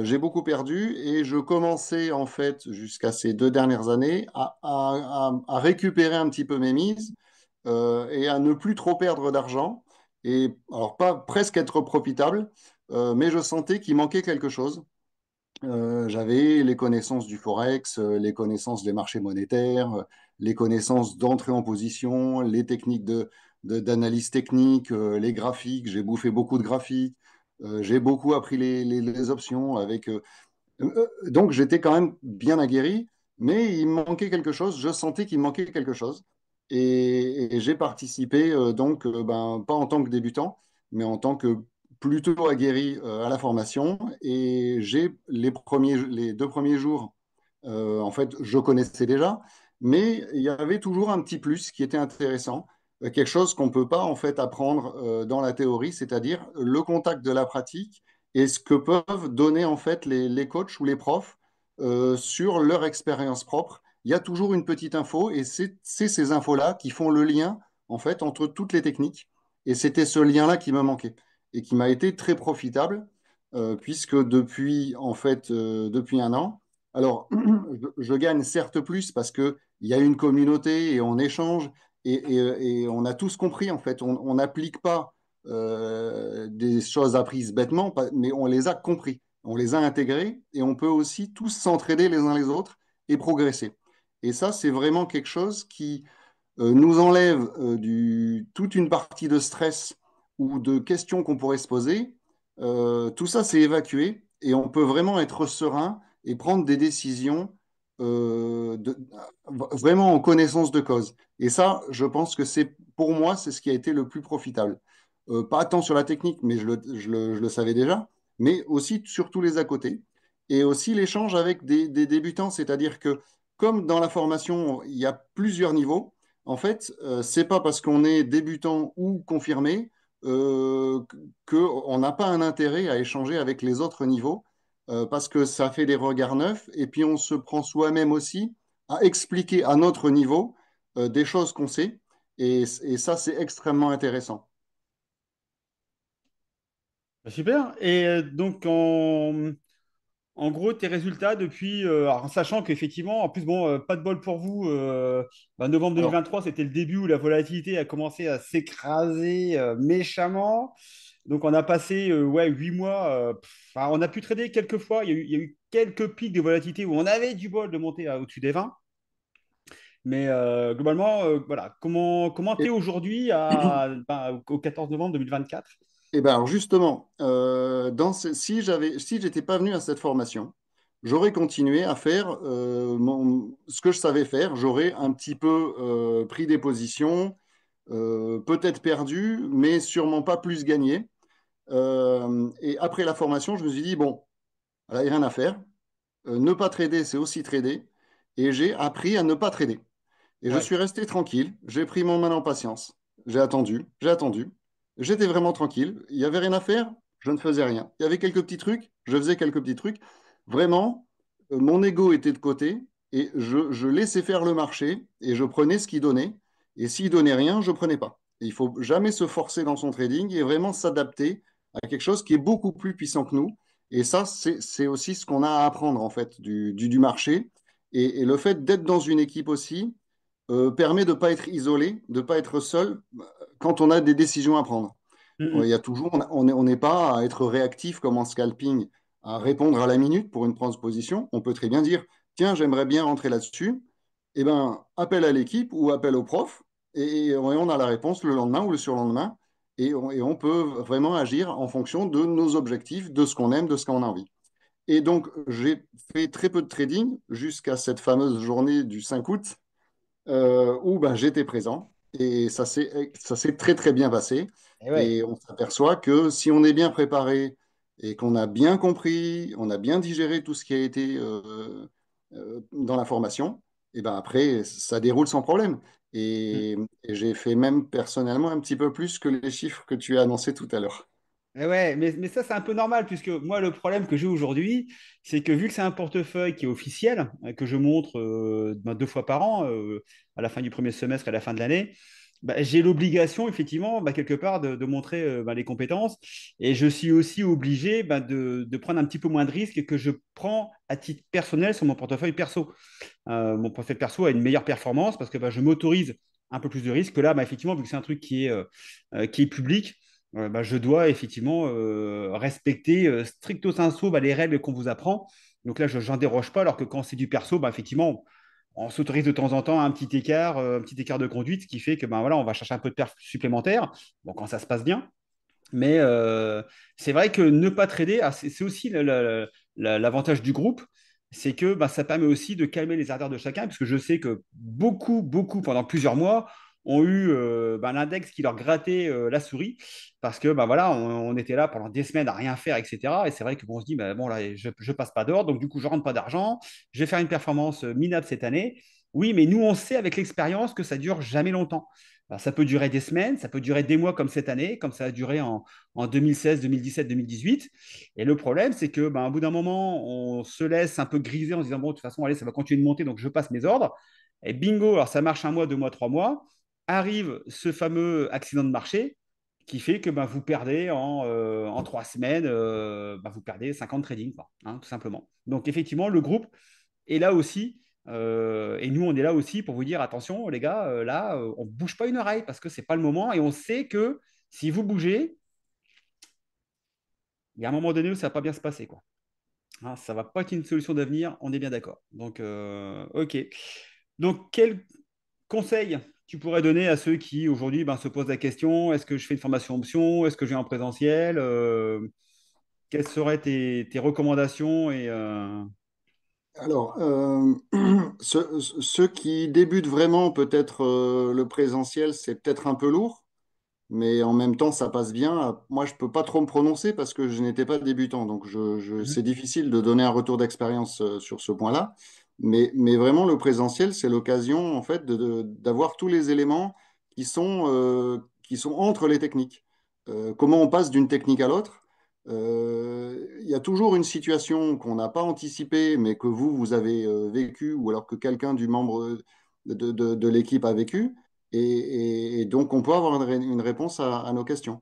j'ai beaucoup perdu et je commençais en fait jusqu'à ces 2 dernières années à récupérer un petit peu mes mises et à ne plus trop perdre d'argent. Et alors pas presque être profitable, mais je sentais qu'il manquait quelque chose. J'avais les connaissances du forex, les connaissances des marchés monétaires, les connaissances d'entrée en position, les techniques d'analyse technique, les graphiques. J'ai bouffé beaucoup de graphiques. J'ai beaucoup appris les options donc j'étais quand même bien aguerri, mais il me manquait quelque chose. Je sentais qu'il me manquait quelque chose. Et j'ai participé pas en tant que débutant, mais en tant que plutôt aguerri à la formation. Et j'ai les 2 premiers jours, en fait, je connaissais déjà, mais il y avait toujours un petit plus qui était intéressant, quelque chose qu'on ne peut pas en fait apprendre dans la théorie, c'est-à-dire le contact de la pratique et ce que peuvent donner en fait les coachs ou les profs sur leur expérience propre. Il y a toujours une petite info et c'est ces infos-là qui font le lien en fait entre toutes les techniques. Et c'était ce lien-là qui me manquait et qui m'a été très profitable puisque depuis un an, alors je gagne certes plus parce qu'il y a une communauté et on échange et on a tous compris en fait. On n'applique pas des choses apprises bêtement, mais on les a compris, on les a intégrées et on peut aussi tous s'entraider les uns les autres et progresser. Et ça, c'est vraiment quelque chose qui nous enlève toute une partie de stress ou de questions qu'on pourrait se poser. Tout ça, c'est évacué et on peut vraiment être serein et prendre des décisions vraiment en connaissance de cause. Et ça, je pense que pour moi, c'est ce qui a été le plus profitable. Pas tant sur la technique, mais je le savais déjà, mais aussi sur tous les à côté. Et aussi l'échange avec des débutants, c'est-à-dire que comme dans la formation, il y a plusieurs niveaux, en fait, c'est pas parce qu'on est débutant ou confirmé euh, qu'on n'a pas un intérêt à échanger avec les autres niveaux, parce que ça fait des regards neufs, et puis on se prend soi-même aussi à expliquer à notre niveau des choses qu'on sait, et ça, c'est extrêmement intéressant. Bah, super. Et donc, en gros, tes résultats depuis, alors, en sachant qu'effectivement, en plus, bon, pas de bol pour vous, novembre Alors, 2023, c'était le début où la volatilité a commencé à s'écraser méchamment. Donc, on a passé ouais, 8 mois. Enfin, on a pu trader quelques fois. Il y a eu quelques pics de volatilité où on avait du bol de monter au-dessus des 20. Mais globalement, voilà. Comment tu es et, aujourd'hui au 14 novembre 2024? et ben alors justement, si j'étais pas venu à cette formation, j'aurais continué à faire ce que je savais faire. J'aurais un petit peu pris des positions, peut-être perdu, mais sûrement pas plus gagné. Et après la formation, je me suis dit, bon, là, il n'y a rien à faire. Ne pas trader, c'est aussi trader. Et j'ai appris à ne pas trader. Et je Ouais, suis resté tranquille. J'ai pris mon mal en patience. J'ai attendu, j'ai attendu. J'étais vraiment tranquille. Il n'y avait rien à faire, je ne faisais rien. Il y avait quelques petits trucs, je faisais quelques petits trucs. Vraiment, mon ego était de côté et je laissais faire le marché et je prenais ce qu'il donnait. Et s'il donnait rien, je prenais pas. Et il faut jamais se forcer dans son trading et vraiment s'adapter à quelque chose qui est beaucoup plus puissant que nous. Et ça, c'est aussi ce qu'on a à apprendre en fait du marché. Et le fait d'être dans une équipe aussi, permet de ne pas être isolé, de ne pas être seul quand on a des décisions à prendre. Il y mm, a toujours, on n'est pas à être réactif comme en scalping, à répondre à la minute pour une position. On peut très bien dire, tiens, j'aimerais bien rentrer là-dessus. Eh ben, appel à l'équipe ou appel au prof, et on a la réponse le lendemain ou le surlendemain, et on peut vraiment agir en fonction de nos objectifs, de ce qu'on aime, de ce qu'on a envie. Et donc, j'ai fait très peu de trading jusqu'à cette fameuse journée du 5 août où ben, j'étais présent et ça s'est très très bien passé. et ouais. Et on s'aperçoit que si on est bien préparé et qu'on a bien compris, on a bien digéré tout ce qui a été dans la formation, et ben après, ça déroule sans problème. Mm. Et j'ai fait même personnellement un petit peu plus que les chiffres que tu as annoncés tout à l'heure. Ouais, mais ça, c'est un peu normal, puisque moi, le problème que j'ai aujourd'hui, c'est que vu que c'est un portefeuille qui est officiel, que je montre 2 fois par an, à la fin du premier semestre et à la fin de l'année, bah, j'ai l'obligation, effectivement, quelque part, de montrer les compétences. Et je suis aussi obligé de prendre un petit peu moins de risques que je prends à titre personnel sur mon portefeuille perso. Mon portefeuille perso a une meilleure performance parce que je m'autorise un peu plus de risques que là, effectivement, vu que c'est un truc qui est public, je dois effectivement respecter stricto sensu les règles qu'on vous apprend. Donc là, je n'en déroge pas, alors que quand c'est du perso, effectivement, on s'autorise de temps en temps un petit écart de conduite, ce qui fait que voilà, on va chercher un peu de perf supplémentaire, bon, quand ça se passe bien. Mais c'est vrai que ne pas trader, c'est aussi l'avantage du groupe, c'est que ça permet aussi de calmer les ardeurs de chacun, parce que je sais que beaucoup, beaucoup, pendant plusieurs mois, ont eu l'index qui leur grattait la souris, parce que voilà, on était là pendant des semaines à rien faire, etc. Et c'est vrai qu'on se dit, bon, là, je passe pas d'ordre, donc du coup, je rentre pas d'argent, je vais faire une performance minable cette année. Oui, mais nous, on sait avec l'expérience que ça dure jamais longtemps. Alors, ça peut durer des semaines, ça peut durer des mois comme cette année, comme ça a duré en 2016, 2017, 2018. Et le problème, c'est que, au bout d'un moment, on se laisse un peu griser en se disant, bon, de toute façon, allez, ça va continuer de monter, donc je passe mes ordres. Et bingo, alors ça marche 1 mois, 2 mois, 3 mois. Arrive ce fameux accident de marché qui fait que vous perdez en 3 semaines, vous perdez 50 trading, quoi, hein, tout simplement. Donc, effectivement, le groupe est là aussi. Et nous, on est là aussi pour vous dire attention, les gars, là, on ne bouge pas une oreille parce que ce n'est pas le moment. Et on sait que si vous bougez, il y a un moment donné où ça ne va pas bien se passer, quoi. Hein, ça ne va pas être une solution d'avenir, on est bien d'accord. Donc, OK. Donc, quel conseil tu pourrais donner à ceux qui aujourd'hui se posent la question, est-ce que je fais une formation option? Est-ce que je vais en présentiel? Quelles seraient tes recommandations Alors, ceux qui débutent vraiment, peut-être le présentiel, c'est peut-être un peu lourd, mais en même temps, ça passe bien. Moi, je peux pas trop me prononcer parce que je n'étais pas débutant, donc c'est Mhm. difficile de donner un retour d'expérience sur ce point-là. Mais vraiment, le présentiel, c'est l'occasion, en fait, d'avoir tous les éléments qui sont entre les techniques. Comment on passe d'une technique à l'autre? Il y a toujours une situation qu'on n'a pas anticipée, mais que vous avez vécu, ou alors que quelqu'un du membre de l'équipe a vécu. Et donc, on peut avoir une réponse à nos questions.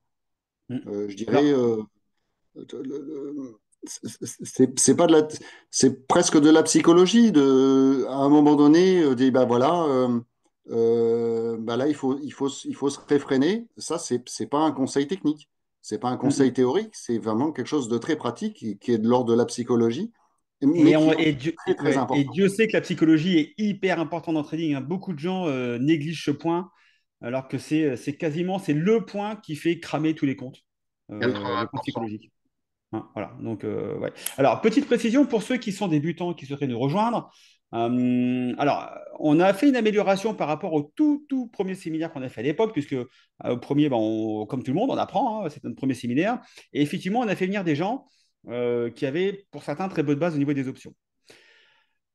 Mhm. Je dirais, Alors, c'est pas de la, c'est presque de la psychologie. À un moment donné, dire, bah voilà, bah là, il faut se réfréner. Ça, c'est pas un conseil technique. C'est pas un conseil mhm. théorique. C'est vraiment quelque chose de très pratique qui est de l'ordre de la psychologie, mais Et, qui on- est et Dieu, très, et- très ouais, et important. Dieu sait que la psychologie est hyper importante dans le trading, hein. Beaucoup de gens négligent ce point, alors que c'est le point qui fait cramer tous les comptes, le point 80%. psychologique. Hein, voilà. Donc, ouais. Alors, petite précision pour ceux qui sont débutants, qui souhaiteraient nous rejoindre. Alors, on a fait une amélioration par rapport au tout premier séminaire qu'on a fait à l'époque, puisque au premier, comme tout le monde, on apprend, hein, c'est notre premier séminaire. Et effectivement, on a fait venir des gens qui avaient, pour certains, très bonne base au niveau des options.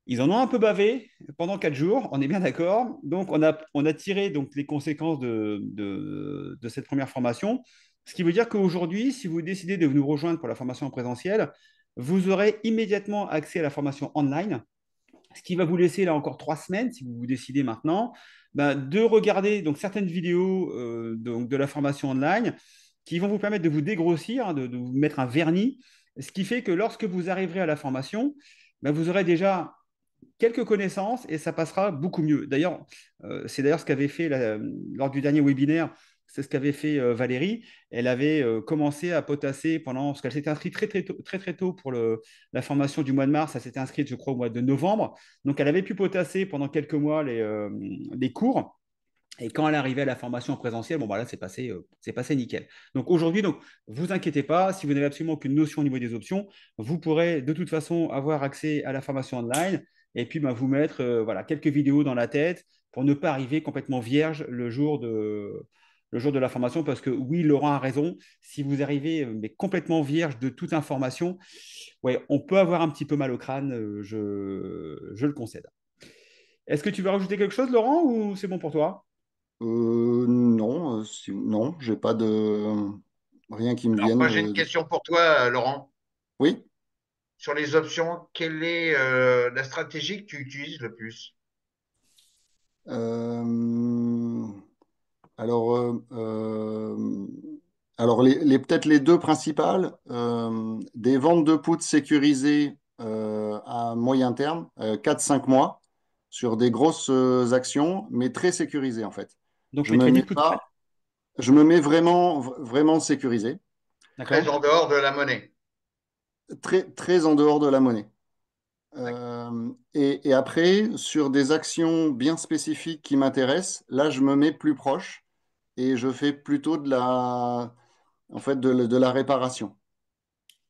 Ils en ont un peu bavé pendant 4 jours, on est bien d'accord. Donc, on a tiré donc, les conséquences de cette première formation. Ce qui veut dire qu'aujourd'hui, si vous décidez de nous rejoindre pour la formation en présentiel, vous aurez immédiatement accès à la formation online, ce qui va vous laisser là encore 3 semaines, si vous vous décidez maintenant, de regarder donc, certaines vidéos donc, de la formation online qui vont vous permettre de vous dégrossir, hein, de vous mettre un vernis, ce qui fait que lorsque vous arriverez à la formation, vous aurez déjà quelques connaissances et ça passera beaucoup mieux. D'ailleurs, c'est d'ailleurs ce qu'avait fait lors du dernier webinaire, c'est ce qu'avait fait Valérie. Elle avait commencé à potasser parce qu'elle s'était inscrite très tôt pour la formation du mois de mars. Elle s'était inscrite, je crois, au mois de novembre. Donc, elle avait pu potasser pendant quelques mois les cours. Et quand elle arrivait à la formation en présentiel, bon, là, c'est passé nickel. Donc aujourd'hui, vous inquiétez pas, si vous n'avez absolument aucune notion au niveau des options, vous pourrez de toute façon avoir accès à la formation online et puis vous mettre voilà, quelques vidéos dans la tête pour ne pas arriver complètement vierge le jour de la formation. Parce que oui, Laurent a raison, si vous arrivez mais complètement vierge de toute information, ouais, on peut avoir un petit peu mal au crâne, je le concède. Est-ce que tu veux rajouter quelque chose, Laurent, ou c'est bon pour toi? Non, non, j'ai pas de rien qui me Alors, vienne. moi, j'ai une question pour toi, Laurent. Oui. Sur les options, quelle est la stratégie que tu utilises le plus? Euh, alors, alors peut-être les deux principales, des ventes de puts sécurisées à moyen terme, 4-5 mois, sur des grosses actions, mais très sécurisées en fait. Donc Je les me mets crédits put spread. pas, je me mets vraiment, vraiment sécurisé, Très D'accord? en dehors de la monnaie. très, très en dehors de la monnaie. D'accord. Et après, sur des actions bien spécifiques qui m'intéressent, là, je me mets plus proche et je fais plutôt en fait, de la réparation.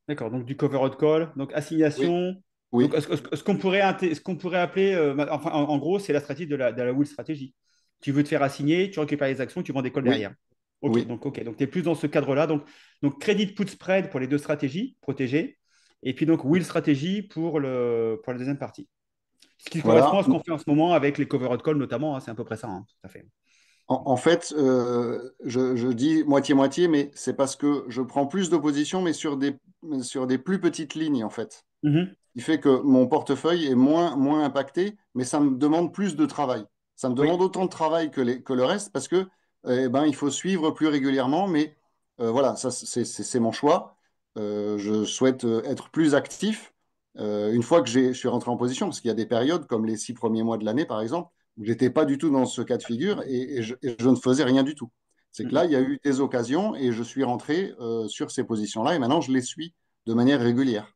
D'accord. Donc du covered call, donc Oui, assignation. Donc oui, ce qu'on pourrait appeler, enfin, en gros, c'est la stratégie de la Will stratégie. Tu veux te faire assigner, tu récupères les actions, tu vends des calls oui, derrière. Ok, oui. donc tu es plus dans ce cadre-là. Donc crédit put spread pour les deux stratégies protégées. Et puis donc Will stratégie pour la deuxième partie. Ce qui correspond Voilà. à ce qu'on fait en ce moment avec les covered call notamment, hein, c'est à peu près ça, hein, tout à fait. En fait, je dis moitié-moitié, mais c'est parce que je prends plus de positions, mais sur des plus petites lignes, en fait. Mhm. Il fait que mon portefeuille est moins impacté, mais ça me demande plus de travail. Ça me demande Oui. autant de travail que le reste parce que il faut suivre plus régulièrement. Mais voilà, ça, c'est mon choix. Je souhaite être plus actif une fois que je suis rentré en position, parce qu'il y a des périodes, comme les 6 premiers mois de l'année, par exemple, où j'étais pas du tout dans ce cas de figure et je ne faisais rien du tout. C'est que là, Mhm. il y a eu des occasions et je suis rentré sur ces positions-là et maintenant, je les suis de manière régulière.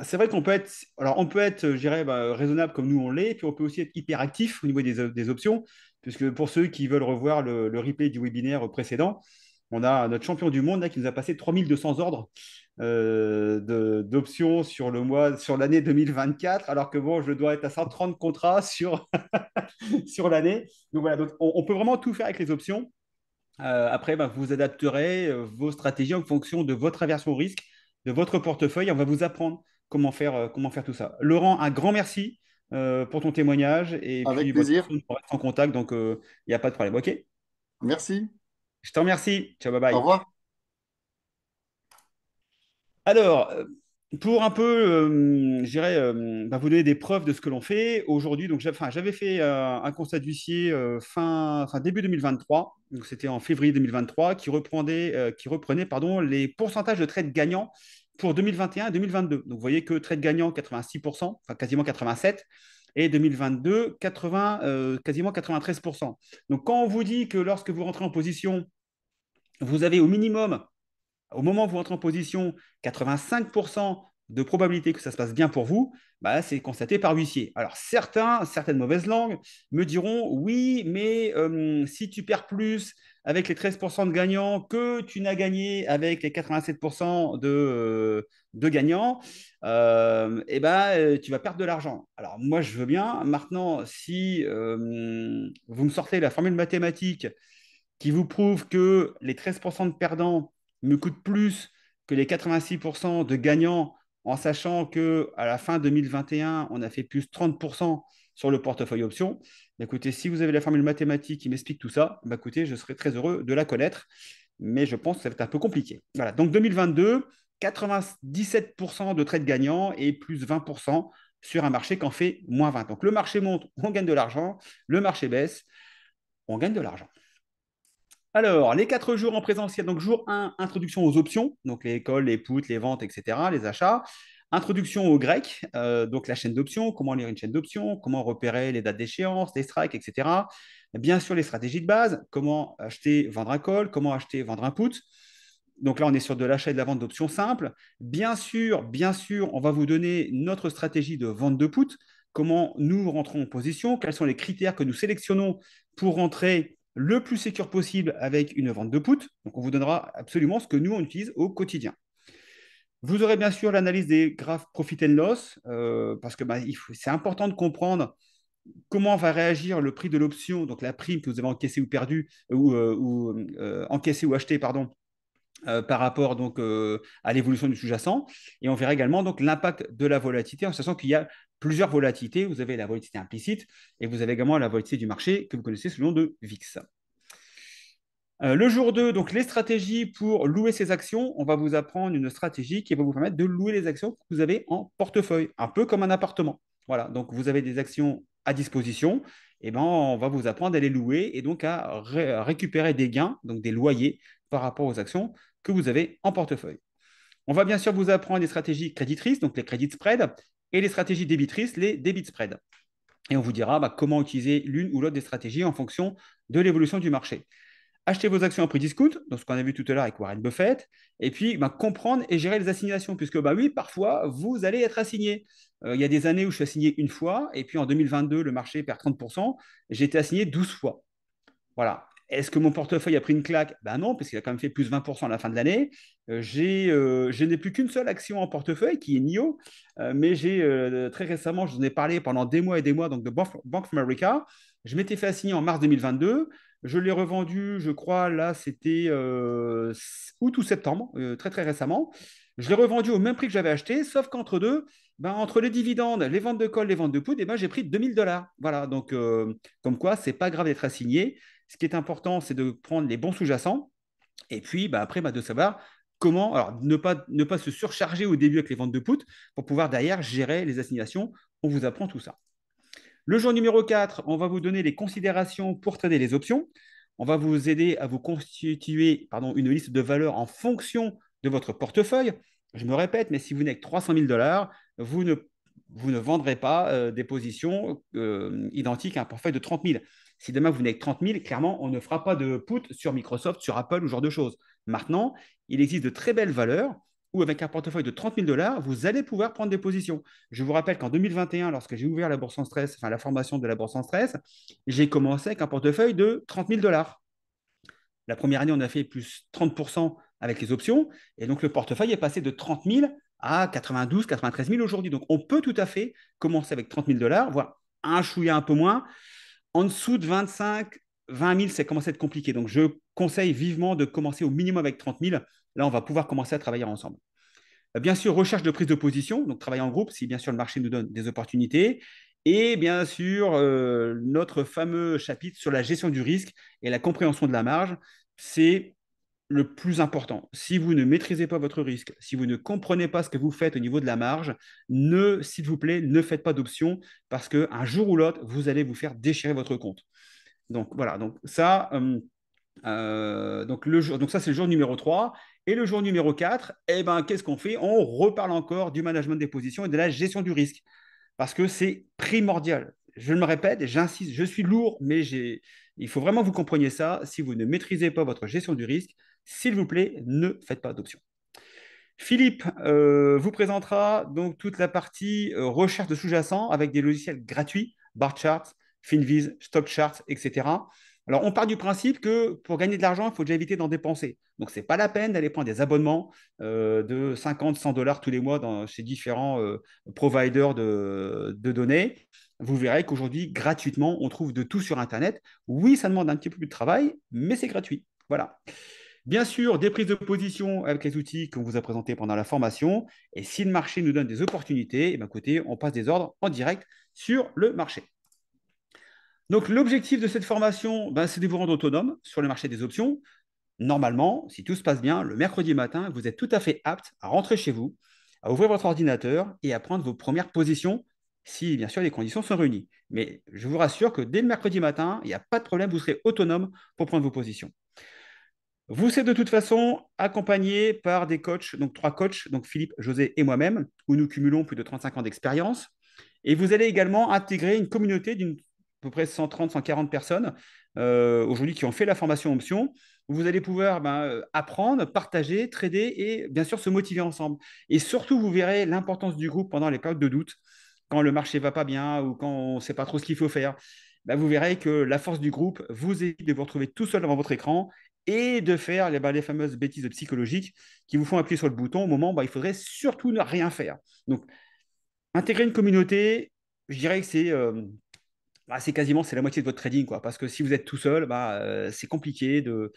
C'est vrai qu'on peut être, alors on peut être, je dirais, raisonnable comme nous on l'est, puis on peut aussi être hyper actif au niveau des options, puisque pour ceux qui veulent revoir le replay du webinaire précédent, on a notre champion du monde là, qui nous a passé 3200 ordres d'options sur le mois, sur l'année 2024, alors que bon, je dois être à 130 contrats sur, sur l'année. Donc voilà, donc on peut vraiment tout faire avec les options. Après, vous adapterez vos stratégies en fonction de votre aversion au risque, de votre portefeuille. On va vous apprendre comment faire tout ça. Laurent, un grand merci pour ton témoignage. Et Avec puis, de toute plaisir. façon, on reste en contact, donc il n'y a pas de problème. OK? Merci. Je te remercie. Ciao, bye Au bye. revoir. Alors, pour un peu, je dirais, vous donner des preuves de ce que l'on fait aujourd'hui. Donc, j'avais fait un constat d'huissier début 2023. Donc, c'était en février 2023 qui reprenait pardon, les pourcentages de trades gagnants pour 2021 et 2022. Donc, vous voyez que trades gagnants 86%, enfin quasiment 87%, et 2022 quasiment 93%. Donc, quand on vous dit que lorsque vous rentrez en position, vous avez au minimum moment où vous rentrez en position, 85% de probabilité que ça se passe bien pour vous, c'est constaté par huissier. Alors, certaines mauvaises langues me diront, oui, mais si tu perds plus avec les 13% de gagnants que tu n'as gagné avec les 87% de gagnants, tu vas perdre de l'argent. Alors, moi, je veux bien. Maintenant, si vous me sortez la formule mathématique qui vous prouve que les 13% de perdants me coûtent plus que les 86% de gagnants, en sachant qu'à la fin 2021, on a fait plus 30% sur le portefeuille option. Écoutez, si vous avez la formule mathématique qui m'explique tout ça, écoutez, je serais très heureux de la connaître, mais je pense que ça va être un peu compliqué. Voilà, donc 2022, 97% de trades gagnants et plus 20% sur un marché qui en fait moins 20. Donc le marché monte, on gagne de l'argent, le marché baisse, on gagne de l'argent. Alors, les 4 jours en présentiel. Donc, jour 1, introduction aux options, donc les calls, les puts, les ventes, etc., les achats. Introduction au grec, donc la chaîne d'options, comment lire une chaîne d'options, comment repérer les dates d'échéance, les strikes, etc. Bien sûr, les stratégies de base, comment acheter, vendre un call, comment acheter, vendre un put. Donc là, on est sur de l'achat et de la vente d'options simples. Bien sûr, on va vous donner notre stratégie de vente de put, comment nous rentrons en position, quels sont les critères que nous sélectionnons pour rentrer le plus sécure possible avec une vente de put. Donc, on vous donnera absolument ce que nous, on utilise au quotidien. Vous aurez bien sûr l'analyse des graphes profit and loss, parce que c'est important de comprendre comment va réagir le prix de l'option, donc la prime que vous avez encaissée ou perdue, ou encaissée ou achetée, pardon, par rapport donc à l'évolution du sous-jacent. Et on verra également donc l'impact de la volatilité, en sachant qu'il y a plusieurs volatilités. Vous avez la volatilité implicite et vous avez également la volatilité du marché que vous connaissez sous le nom de VIX. Le jour 2, donc les stratégies pour louer ces actions. On va vous apprendre une stratégie qui va vous permettre de louer les actions que vous avez en portefeuille, un peu comme un appartement. Voilà, donc vous avez des actions à disposition, et on va vous apprendre à les louer et donc à récupérer des gains, donc des loyers par rapport aux actions que vous avez en portefeuille. On va bien sûr vous apprendre des stratégies créditrices, donc les credit spread, et les stratégies débitrices, les debit spread. Et on vous dira comment utiliser l'une ou l'autre des stratégies en fonction de l'évolution du marché. Achetez vos actions en prix discount, donc ce qu'on a vu tout à l'heure avec Warren Buffett, et puis comprendre et gérer les assignations, puisque oui, parfois, vous allez être assigné. Il y a des années où je suis assigné une fois, et puis en 2022, le marché perd 30%, j'ai été assigné 12 fois. Voilà. Est-ce que mon portefeuille a pris une claque? Non, parce qu'il a quand même fait plus 20% à la fin de l'année. Je n'ai plus qu'une seule action en portefeuille, qui est NIO, mais j'ai très récemment, je vous en ai parlé pendant des mois et des mois, donc de Bank of America. Je m'étais fait assigner en mars 2022. Je l'ai revendu, je crois, là, c'était août ou septembre, très très récemment. Je l'ai revendu au même prix que j'avais acheté, sauf qu'entre deux, entre les dividendes, les ventes de call, les ventes de poudre, j'ai pris 2000 $. Voilà, donc comme quoi, c'est pas grave d'être assigné. Ce qui est important, c'est de prendre les bons sous-jacents et puis après, de savoir comment, alors ne pas se surcharger au début avec les ventes de put pour pouvoir derrière gérer les assignations. On vous apprend tout ça. Le jour numéro 4, on va vous donner les considérations pour trader les options. On va vous aider à vous constituer une liste de valeurs en fonction de votre portefeuille. Je me répète, mais si vous n'avez que 300 000 $, vous ne vendrez pas des positions identiques à un portefeuille de 30 000. Si demain vous n'avez que 30 000, clairement, on ne fera pas de put sur Microsoft, sur Apple ou ce genre de choses. Maintenant, il existe de très belles valeurs ou avec un portefeuille de 30 000 dollars, vous allez pouvoir prendre des positions. Je vous rappelle qu'en 2021, lorsque j'ai ouvert la bourse sans stress, enfin la formation de la bourse sans stress, j'ai commencé avec un portefeuille de 30 000 dollars. La première année, on a fait plus 30% avec les options. Et donc, le portefeuille est passé de 30 000 à 92, 93 000 aujourd'hui. Donc, on peut tout à fait commencer avec 30 000 dollars, voire un chouïa un peu moins. En dessous de 25, 20 000, c'est commencé à être compliqué. Donc, je conseille vivement de commencer au minimum avec 30 000. Là, on va pouvoir commencer à travailler ensemble. Bien sûr, recherche de prise de position, donc travailler en groupe si bien sûr le marché nous donne des opportunités. Et bien sûr, notre fameux chapitre sur la gestion du risque et la compréhension de la marge, c'est le plus important. Si vous ne maîtrisez pas votre risque, si vous ne comprenez pas ce que vous faites au niveau de la marge, s'il vous plaît, ne faites pas d'options parce qu'un jour ou l'autre, vous allez vous faire déchirer votre compte. Donc voilà, donc ça, donc ça, c'est le jour numéro 3. Et le jour numéro 4, eh ben, qu'est-ce qu'on fait? On reparle encore du management des positions et de la gestion du risque. Parce que c'est primordial. Je me répète, j'insiste, je suis lourd, mais il faut vraiment que vous compreniez ça. Si vous ne maîtrisez pas votre gestion du risque, s'il vous plaît, ne faites pas d'options. Philippe vous présentera donc toute la partie recherche de sous-jacents avec des logiciels gratuits, Barchart, Finviz, StockChart, etc. Alors, on part du principe que pour gagner de l'argent, il faut déjà éviter d'en dépenser. Donc, ce n'est pas la peine d'aller prendre des abonnements de 50, 100 dollars tous les mois chez différents providers de données. Vous verrez qu'aujourd'hui, gratuitement, on trouve de tout sur Internet. Oui, ça demande un petit peu plus de travail, mais c'est gratuit. Voilà. Bien sûr, des prises de position avec les outils qu'on vous a présentés pendant la formation. Et si le marché nous donne des opportunités, eh bien, écoutez, on passe des ordres en direct sur le marché. Donc, l'objectif de cette formation, ben, c'est de vous rendre autonome sur le marché des options. Normalement, si tout se passe bien, le mercredi matin, vous êtes tout à fait apte à rentrer chez vous, à ouvrir votre ordinateur et à prendre vos premières positions si, bien sûr, les conditions sont réunies. Mais je vous rassure que dès le mercredi matin, il n'y a pas de problème, vous serez autonome pour prendre vos positions. Vous serez de toute façon accompagné par des coachs, donc 3 coachs, donc Philippe, José et moi-même, où nous cumulons plus de 35 ans d'expérience. Et vous allez également intégrer une communauté d'une à peu près 130, 140 personnes aujourd'hui qui ont fait la formation option. Où vous allez pouvoir apprendre, partager, trader et bien sûr se motiver ensemble. Et surtout, vous verrez l'importance du groupe pendant les périodes de doute, quand le marché ne va pas bien ou quand on ne sait pas trop ce qu'il faut faire. Ben, vous verrez que la force du groupe vous évite de vous retrouver tout seul devant votre écran et de faire les fameuses bêtises psychologiques qui vous font appuyer sur le bouton au moment où il faudrait surtout ne rien faire. Donc, intégrer une communauté, je dirais que c'est quasiment c'est la moitié de votre trading, quoi. Parce que si vous êtes tout seul, c'est compliqué de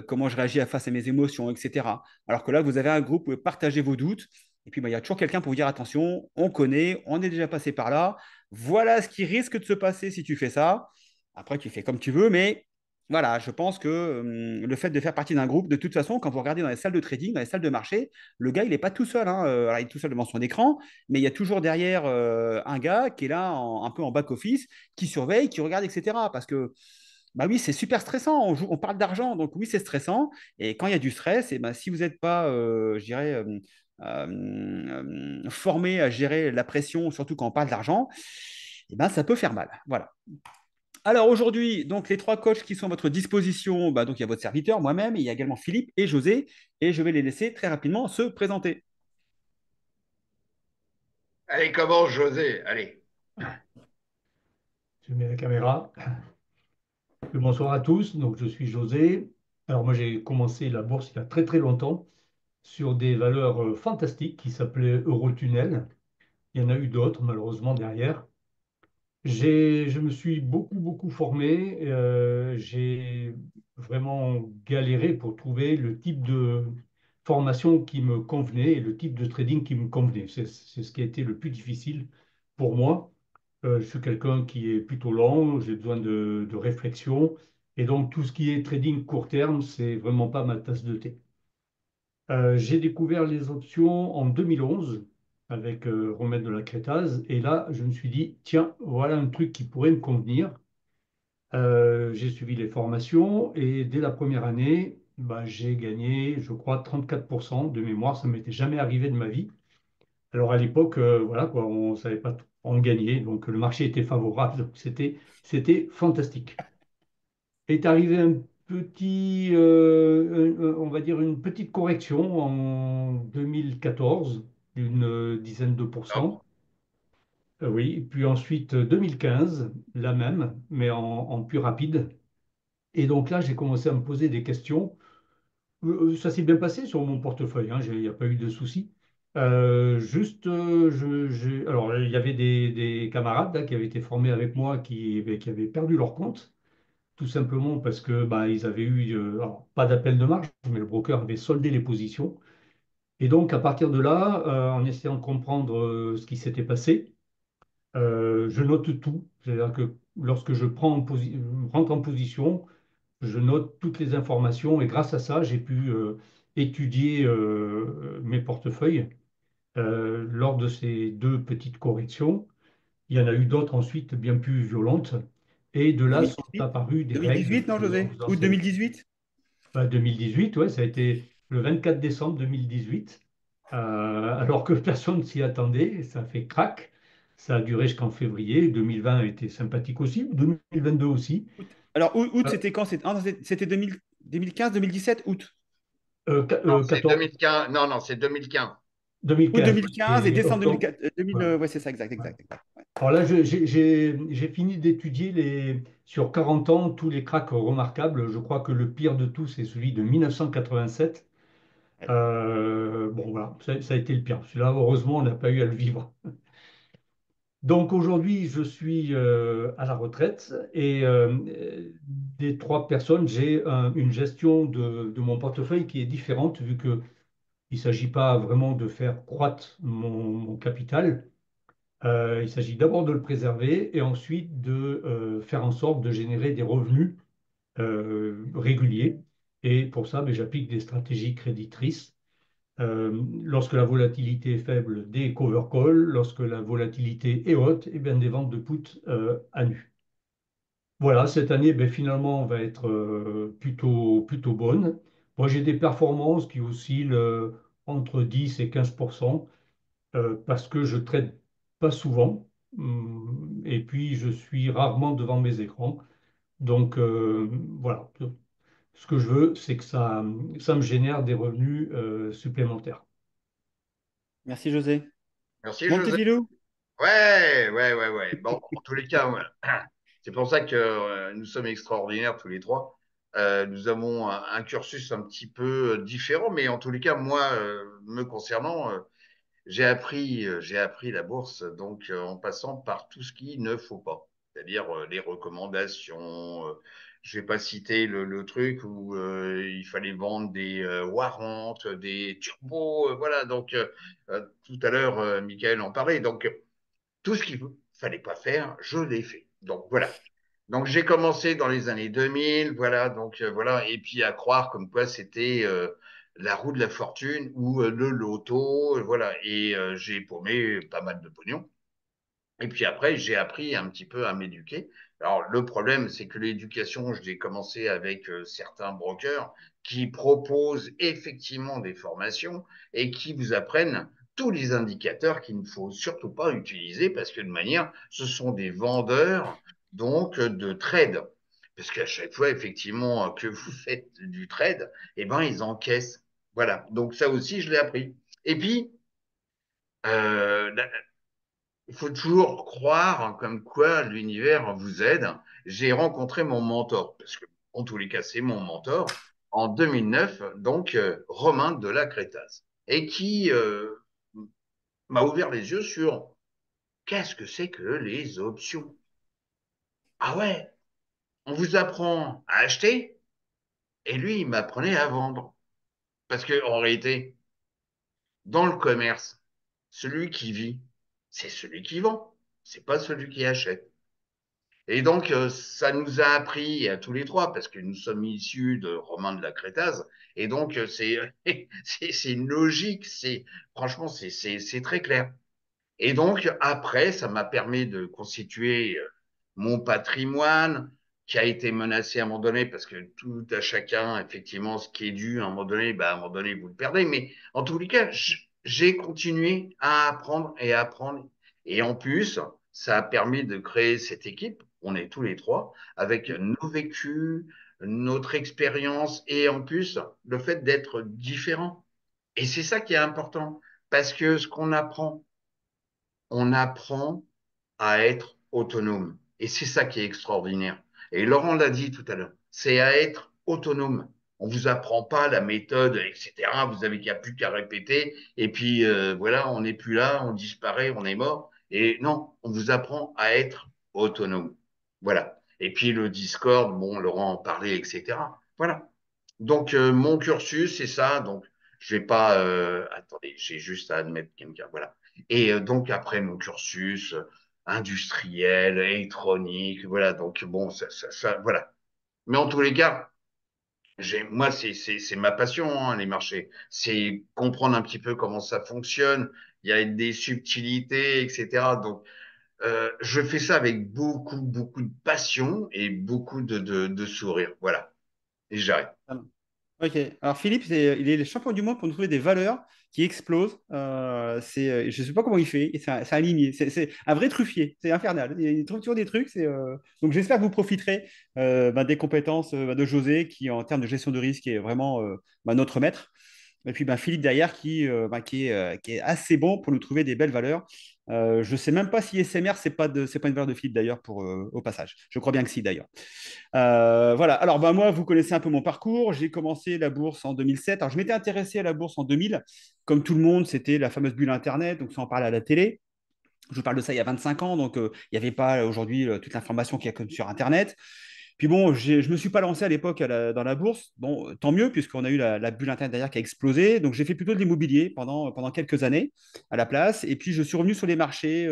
comment je réagis face à mes émotions, etc. Alors que là, vous avez un groupe où vous pouvez partager vos doutes. Et puis, il y a toujours quelqu'un pour vous dire attention, on connaît, on est déjà passé par là. Voilà ce qui risque de se passer si tu fais ça. Après, tu fais comme tu veux, mais voilà, je pense que le fait de faire partie d'un groupe, de toute façon, quand vous regardez dans les salles de trading, dans les salles de marché, le gars, il n'est pas tout seul, hein. Alors, il est tout seul devant son écran, mais il y a toujours derrière un gars qui est là un peu en back-office, qui surveille, qui regarde, etc. Parce que, bah oui, c'est super stressant. On parle d'argent, donc oui, c'est stressant. Et quand il y a du stress, et ben, si vous n'êtes pas, je dirais, formé à gérer la pression, surtout quand on parle d'argent, et ben, ça peut faire mal. Voilà. Alors aujourd'hui, donc les 3 coachs qui sont à votre disposition, donc il y a votre serviteur, moi-même, il y a également Philippe et José, et je vais les laisser très rapidement se présenter. Allez, commence, José. Allez. Je mets la caméra. Bonsoir à tous. Donc, je suis José. Alors, moi, j'ai commencé la bourse il y a très très longtemps sur des valeurs fantastiques qui s'appelaient Eurotunnel. Il y en a eu d'autres, malheureusement, derrière. Je me suis beaucoup formé. J'ai vraiment galéré pour trouver le type de formation qui me convenait et le type de trading qui me convenait. C'est ce qui a été le plus difficile pour moi. Je suis quelqu'un qui est plutôt lent, j'ai besoin de réflexion. Et donc, tout ce qui est trading court terme, c'est vraiment pas ma tasse de thé. J'ai découvert les options en 2011 avec Romain de la Crétaz. Et là, je me suis dit, tiens, voilà un truc qui pourrait me convenir. J'ai suivi les formations et dès la première année, j'ai gagné, je crois, 34% de mémoire. Ça ne m'était jamais arrivé de ma vie. Alors à l'époque, voilà quoi, on ne savait pas tout. On gagnait, donc le marché était favorable. Donc c'était fantastique. Est arrivé on va dire une petite correction en 2014 d'une dizaine de Ah bon? pourcents. Oui, et puis ensuite 2015, la même, mais en plus rapide. Et donc là, j'ai commencé à me poser des questions. Ça s'est bien passé sur mon portefeuille, hein, il n'y a pas eu de souci. Alors, il y avait des camarades là, qui avaient été formés avec moi qui avaient perdu leur compte, tout simplement parce que bah, ils avaient eu, alors, pas d'appel de marge, mais le broker avait soldé les positions. Et donc, à partir de là, en essayant de comprendre ce qui s'était passé, je note tout. C'est-à-dire que lorsque rentre en position, je note toutes les informations et grâce à ça, j'ai pu étudier mes portefeuilles lors de ces deux petites corrections. Il y en a eu d'autres ensuite bien plus violentes. Et de là sont 2018? apparues des règles 2018, non, que l'on José? vous Août enseigne. 2018? 2018, ouais, ça a été le 24 décembre 2018, alors que personne ne s'y attendait. Ça a fait crack. Ça a duré jusqu'en février. 2020 a été sympathique aussi, 2022 aussi. Alors, août, Euh, c'était quand? C'était 2015, 2017, août. Non, c'est 14, 2015. Non, non, c'est 2015. Août 2015, ouais, 2015 et décembre octobre. 2004, 2000, Voilà. ouais, c'est ça, exact, Ouais. exact, exact. Ouais. Alors là, j'ai fini d'étudier sur 40 ans tous les cracks remarquables. Je crois que le pire de tous, c'est celui de 1987. Ouais. Bon, voilà, ça a été le pire. Celui-là, heureusement, on n'a pas eu à le vivre. Donc aujourd'hui, je suis à la retraite et des trois personnes, j'ai une gestion de mon portefeuille qui est différente vu qu'il ne s'agit pas vraiment de faire croître mon capital. Il s'agit d'abord de le préserver et ensuite de faire en sorte de générer des revenus réguliers. Et pour ça, ben, j'applique des stratégies créditrices. Lorsque la volatilité est faible, des cover calls. Lorsque la volatilité est haute, eh bien, des ventes de put à nu. Voilà, cette année, ben, finalement, va être plutôt bonne. Moi, j'ai des performances qui oscillent entre 10 et 15%, parce que je trade pas souvent. Et puis, je suis rarement devant mes écrans. Donc, voilà. Ce que je veux, c'est que ça me génère des revenus supplémentaires. Merci, José. Merci, Mon petit José. filou. Ouais, ouais, ouais, ouais. Bon, en tous les cas, ouais. C'est pour ça que nous sommes extraordinaires tous les trois. Nous avons un cursus un petit peu différent, mais en tous les cas, moi, me concernant, j'ai appris la bourse donc en passant par tout ce qu'il ne faut pas, c'est-à-dire les recommandations. Je vais pas citer le truc où il fallait vendre des warrants, des turbos, voilà. Donc tout à l'heure, Michael en parlait. Donc tout ce qu'il fallait pas faire, je l'ai fait. Donc voilà. Donc j'ai commencé dans les années 2000, voilà, donc voilà, et puis à croire comme quoi c'était la roue de la fortune ou le loto, voilà, et j'ai paumé pas mal de pognon. Et puis après, j'ai appris un petit peu à m'éduquer. Alors, le problème, c'est que l'éducation, je l'ai commencé avec certains brokers qui proposent effectivement des formations et qui vous apprennent tous les indicateurs qu'il ne faut surtout pas utiliser parce que de manière, ce sont des vendeurs donc de trade. Parce qu'à chaque fois, effectivement, que vous faites du trade, eh ben, ils encaissent. Voilà. Donc, ça aussi, je l'ai appris. Et puis, euh, il faut toujours croire hein, comme quoi l'univers vous aide. J'ai rencontré mon mentor, parce que en tous les cas, c'est mon mentor, en 2009, donc Romain de la Crétaze, et qui m'a ouvert les yeux sur qu'est-ce que c'est que les options. Ah ouais, on vous apprend à acheter, et lui, il m'apprenait à vendre. Parce que en réalité, dans le commerce, celui qui vit, c'est celui qui vend, c'est pas celui qui achète. Et donc, ça nous a appris à tous les trois, parce que nous sommes issus de Romain de la Crétaz, et donc c'est une logique, franchement, c'est très clair. Et donc, après, ça m'a permis de constituer mon patrimoine qui a été menacé à un moment donné, parce que tout à chacun, effectivement, ce qui est dû à un moment donné, bah, à un moment donné, vous le perdez. Mais en tous les cas, j'ai continué à apprendre et à apprendre. Et en plus, ça a permis de créer cette équipe. On est tous les trois avec nos vécus, notre expérience et en plus le fait d'être différent. Et c'est ça qui est important parce que ce qu'on apprend, on apprend à être autonome. Et c'est ça qui est extraordinaire. Et Laurent l'a dit tout à l'heure, c'est à être autonome. On vous apprend pas la méthode, etc. Vous avez qu'à plus qu'à répéter. Et puis voilà, on n'est plus là, on disparaît, on est mort. Et non, on vous apprend à être autonome. Voilà. Et puis le Discord, bon, Laurent en parlait, etc. Voilà. Donc mon cursus, c'est ça. Donc je vais pas. Attendez, j'ai juste à admettre quelqu'un. Voilà. Et donc après mon cursus industriel, électronique, voilà. Donc bon, voilà. Mais en tous les cas, moi c'est ma passion, hein, les marchés. C'est comprendre un petit peu comment ça fonctionne. Il y a des subtilités, etc. Donc je fais ça avec beaucoup de passion et beaucoup de sourire. Voilà. Et j'arrête. Ok. Alors Philippe, il est le champion du monde pour nous trouver des valeurs qui explosent. Je ne sais pas comment il fait. C'est un limier. C'est un vrai truffier. C'est infernal. Il trouve toujours des trucs. Donc j'espère que vous profiterez des compétences de José, qui en termes de gestion de risque est vraiment notre maître. Et puis Philippe derrière qui est assez bon pour nous trouver des belles valeurs. Je ne sais même pas si SMR, c'est pas une valeur de Philippe d'ailleurs au passage. Je crois bien que si d'ailleurs. Voilà. Alors, moi, vous connaissez un peu mon parcours. J'ai commencé la bourse en 2007. Alors, je m'étais intéressé à la bourse en 2000. Comme tout le monde, c'était la fameuse bulle Internet. Donc, ça en parle à la télé. Je vous parle de ça il y a 25 ans. Donc, il n'y avait pas aujourd'hui toute l'information qu'il y a comme sur Internet. Puis bon, je ne me suis pas lancé à l'époque dans la bourse. Bon, tant mieux, puisqu'on a eu la bulle Internet derrière qui a explosé. Donc, j'ai fait plutôt de l'immobilier pendant quelques années à la place. Et puis, je suis revenu sur les marchés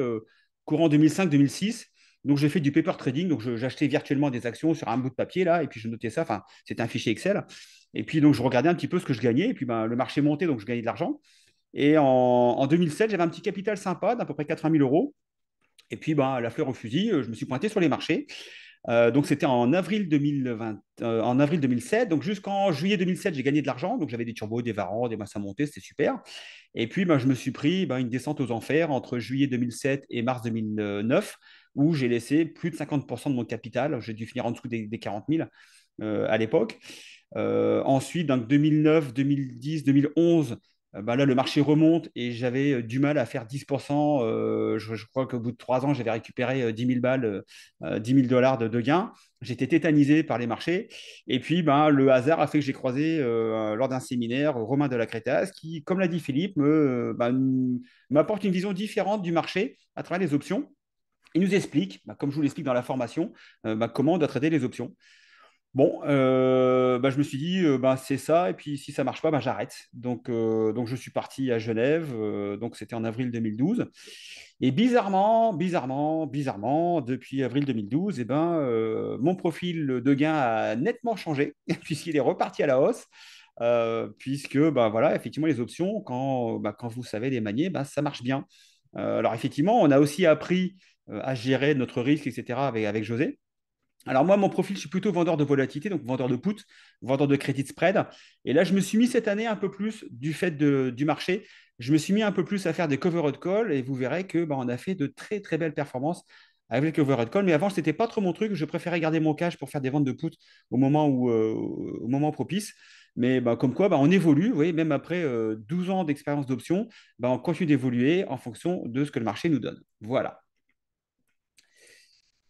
courant 2005-2006. Donc, j'ai fait du paper trading. Donc, j'achetais virtuellement des actions sur un bout de papier, là, et puis je notais ça. Enfin, c'était un fichier Excel. Et puis, donc, je regardais un petit peu ce que je gagnais. Et puis, le marché montait, donc je gagnais de l'argent. Et en 2007, j'avais un petit capital sympa d'à peu près 80 000 euros. Et puis, la fleur au fusil, je me suis pointé sur les marchés. Donc, c'était en avril 2020, en avril 2007. Donc, jusqu'en juillet 2007, j'ai gagné de l'argent. Donc, j'avais des turbos, des varans, des masses à monter. C'était super. Et puis, je me suis pris une descente aux enfers entre juillet 2007 et mars 2009, où j'ai laissé plus de 50% de mon capital. J'ai dû finir en dessous des 40 000 à l'époque. Ensuite, donc 2009, 2010, 2011, là, le marché remonte et j'avais du mal à faire 10%. Je crois qu'au bout de 3 ans, j'avais récupéré 10 000 balles, 10 000 dollars de gains. J'étais tétanisé par les marchés. Et puis, le hasard a fait que j'ai croisé lors d'un séminaire Romain de la Crétasse qui, comme l'a dit Philippe, m'apporte une vision différente du marché à travers les options. Il nous explique, comme je vous l'explique dans la formation, comment on doit traiter les options. Bon, je me suis dit, c'est ça, et puis si ça marche pas, j'arrête. Donc je suis parti à Genève, donc c'était en avril 2012. Et bizarrement, depuis avril 2012, mon profil de gain a nettement changé, puisqu'il est reparti à la hausse, puisque, voilà, effectivement, les options, quand vous savez les manier, ça marche bien. Alors effectivement, on a aussi appris à gérer notre risque, etc., avec José. Alors moi, mon profil, je suis plutôt vendeur de volatilité, donc vendeur de put, vendeur de crédit spread. Et là, je me suis mis cette année un peu plus du fait du marché. Je me suis mis un peu plus à faire des covered call et vous verrez que on a fait de très très belles performances avec les covered call. Mais avant, ce n'était pas trop mon truc. Je préférais garder mon cash pour faire des ventes de put au moment propice. Mais comme quoi, on évolue. Vous voyez, même après 12 ans d'expérience d'options, on continue d'évoluer en fonction de ce que le marché nous donne. Voilà.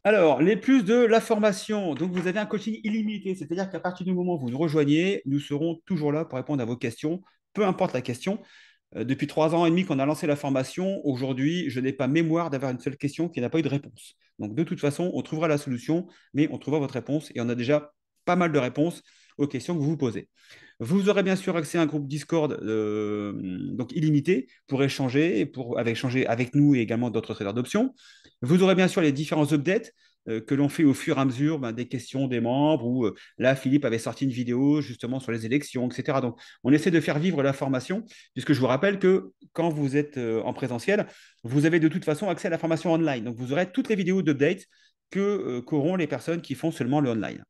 Alors, les plus de la formation. Donc, vous avez un coaching illimité, c'est-à-dire qu'à partir du moment où vous nous rejoignez, nous serons toujours là pour répondre à vos questions, peu importe la question. Depuis 3 ans et demi qu'on a lancé la formation, aujourd'hui, je n'ai pas mémoire d'avoir une seule question qui n'a pas eu de réponse. Donc, de toute façon, on trouvera la solution, mais on trouvera votre réponse et on a déjà pas mal de réponses aux questions que vous vous posez. Vous aurez bien sûr accès à un groupe Discord donc illimité pour échanger, échanger avec nous et également d'autres traders d'options. Vous aurez bien sûr les différents updates que l'on fait au fur et à mesure des questions des membres, où là, Philippe avait sorti une vidéo justement sur les élections, etc. Donc, on essaie de faire vivre la formation, puisque je vous rappelle que quand vous êtes en présentiel, vous avez de toute façon accès à la formation online. Donc, vous aurez toutes les vidéos d'update qu'auront les personnes qui font seulement le online.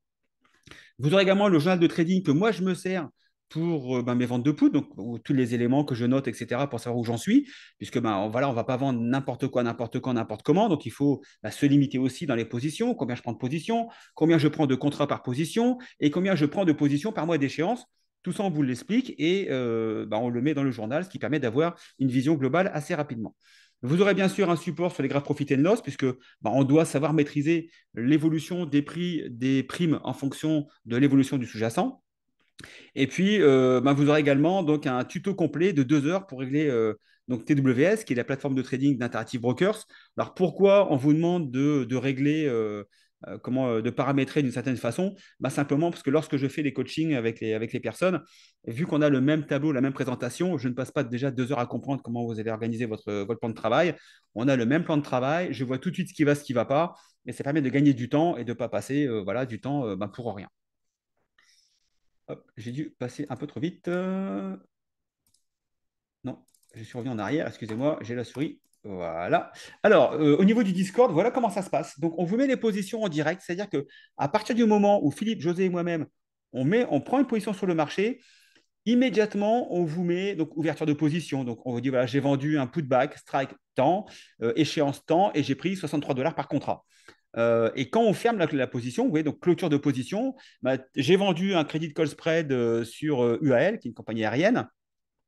Vous aurez également le journal de trading que moi, je me sers pour mes ventes de poudre, donc tous les éléments que je note, etc., pour savoir où j'en suis, puisque voilà, on ne va pas vendre n'importe quoi, n'importe quand, n'importe comment. Donc, il faut se limiter aussi dans les positions, combien je prends de positions, combien je prends de contrats par position et combien je prends de positions par mois d'échéance. Tout ça, on vous l'explique et on le met dans le journal, ce qui permet d'avoir une vision globale assez rapidement. Vous aurez bien sûr un support sur les graphes profit and loss, puisque on doit savoir maîtriser l'évolution des prix des primes en fonction de l'évolution du sous-jacent. Et puis, vous aurez également donc, un tuto complet de 2 heures pour régler donc TWS, qui est la plateforme de trading d'Interactive Brokers. Alors, pourquoi on vous demande de régler, de paramétrer d'une certaine façon? Simplement parce que lorsque je fais les coachings avec les personnes, vu qu'on a le même tableau, la même présentation, je ne passe pas déjà 2 heures à comprendre comment vous allez organiser votre plan de travail. On a le même plan de travail, je vois tout de suite ce qui va, ce qui ne va pas, et ça permet de gagner du temps et de ne pas passer du temps pour rien. Hop, j'ai dû passer un peu trop vite. Non, je suis revenu en arrière, excusez-moi, j'ai la souris. Voilà. Alors, au niveau du Discord, voilà comment ça se passe. Donc, on vous met les positions en direct, c'est-à-dire que à partir du moment où Philippe, José et moi-même, on prend une position sur le marché, immédiatement, on vous met donc ouverture de position. Donc, on vous dit voilà, j'ai vendu un putback, strike temps, échéance temps, et j'ai pris 63 $ par contrat. Et quand on ferme la position, vous voyez, donc clôture de position, j'ai vendu un crédit de call spread sur UAL, qui est une compagnie aérienne.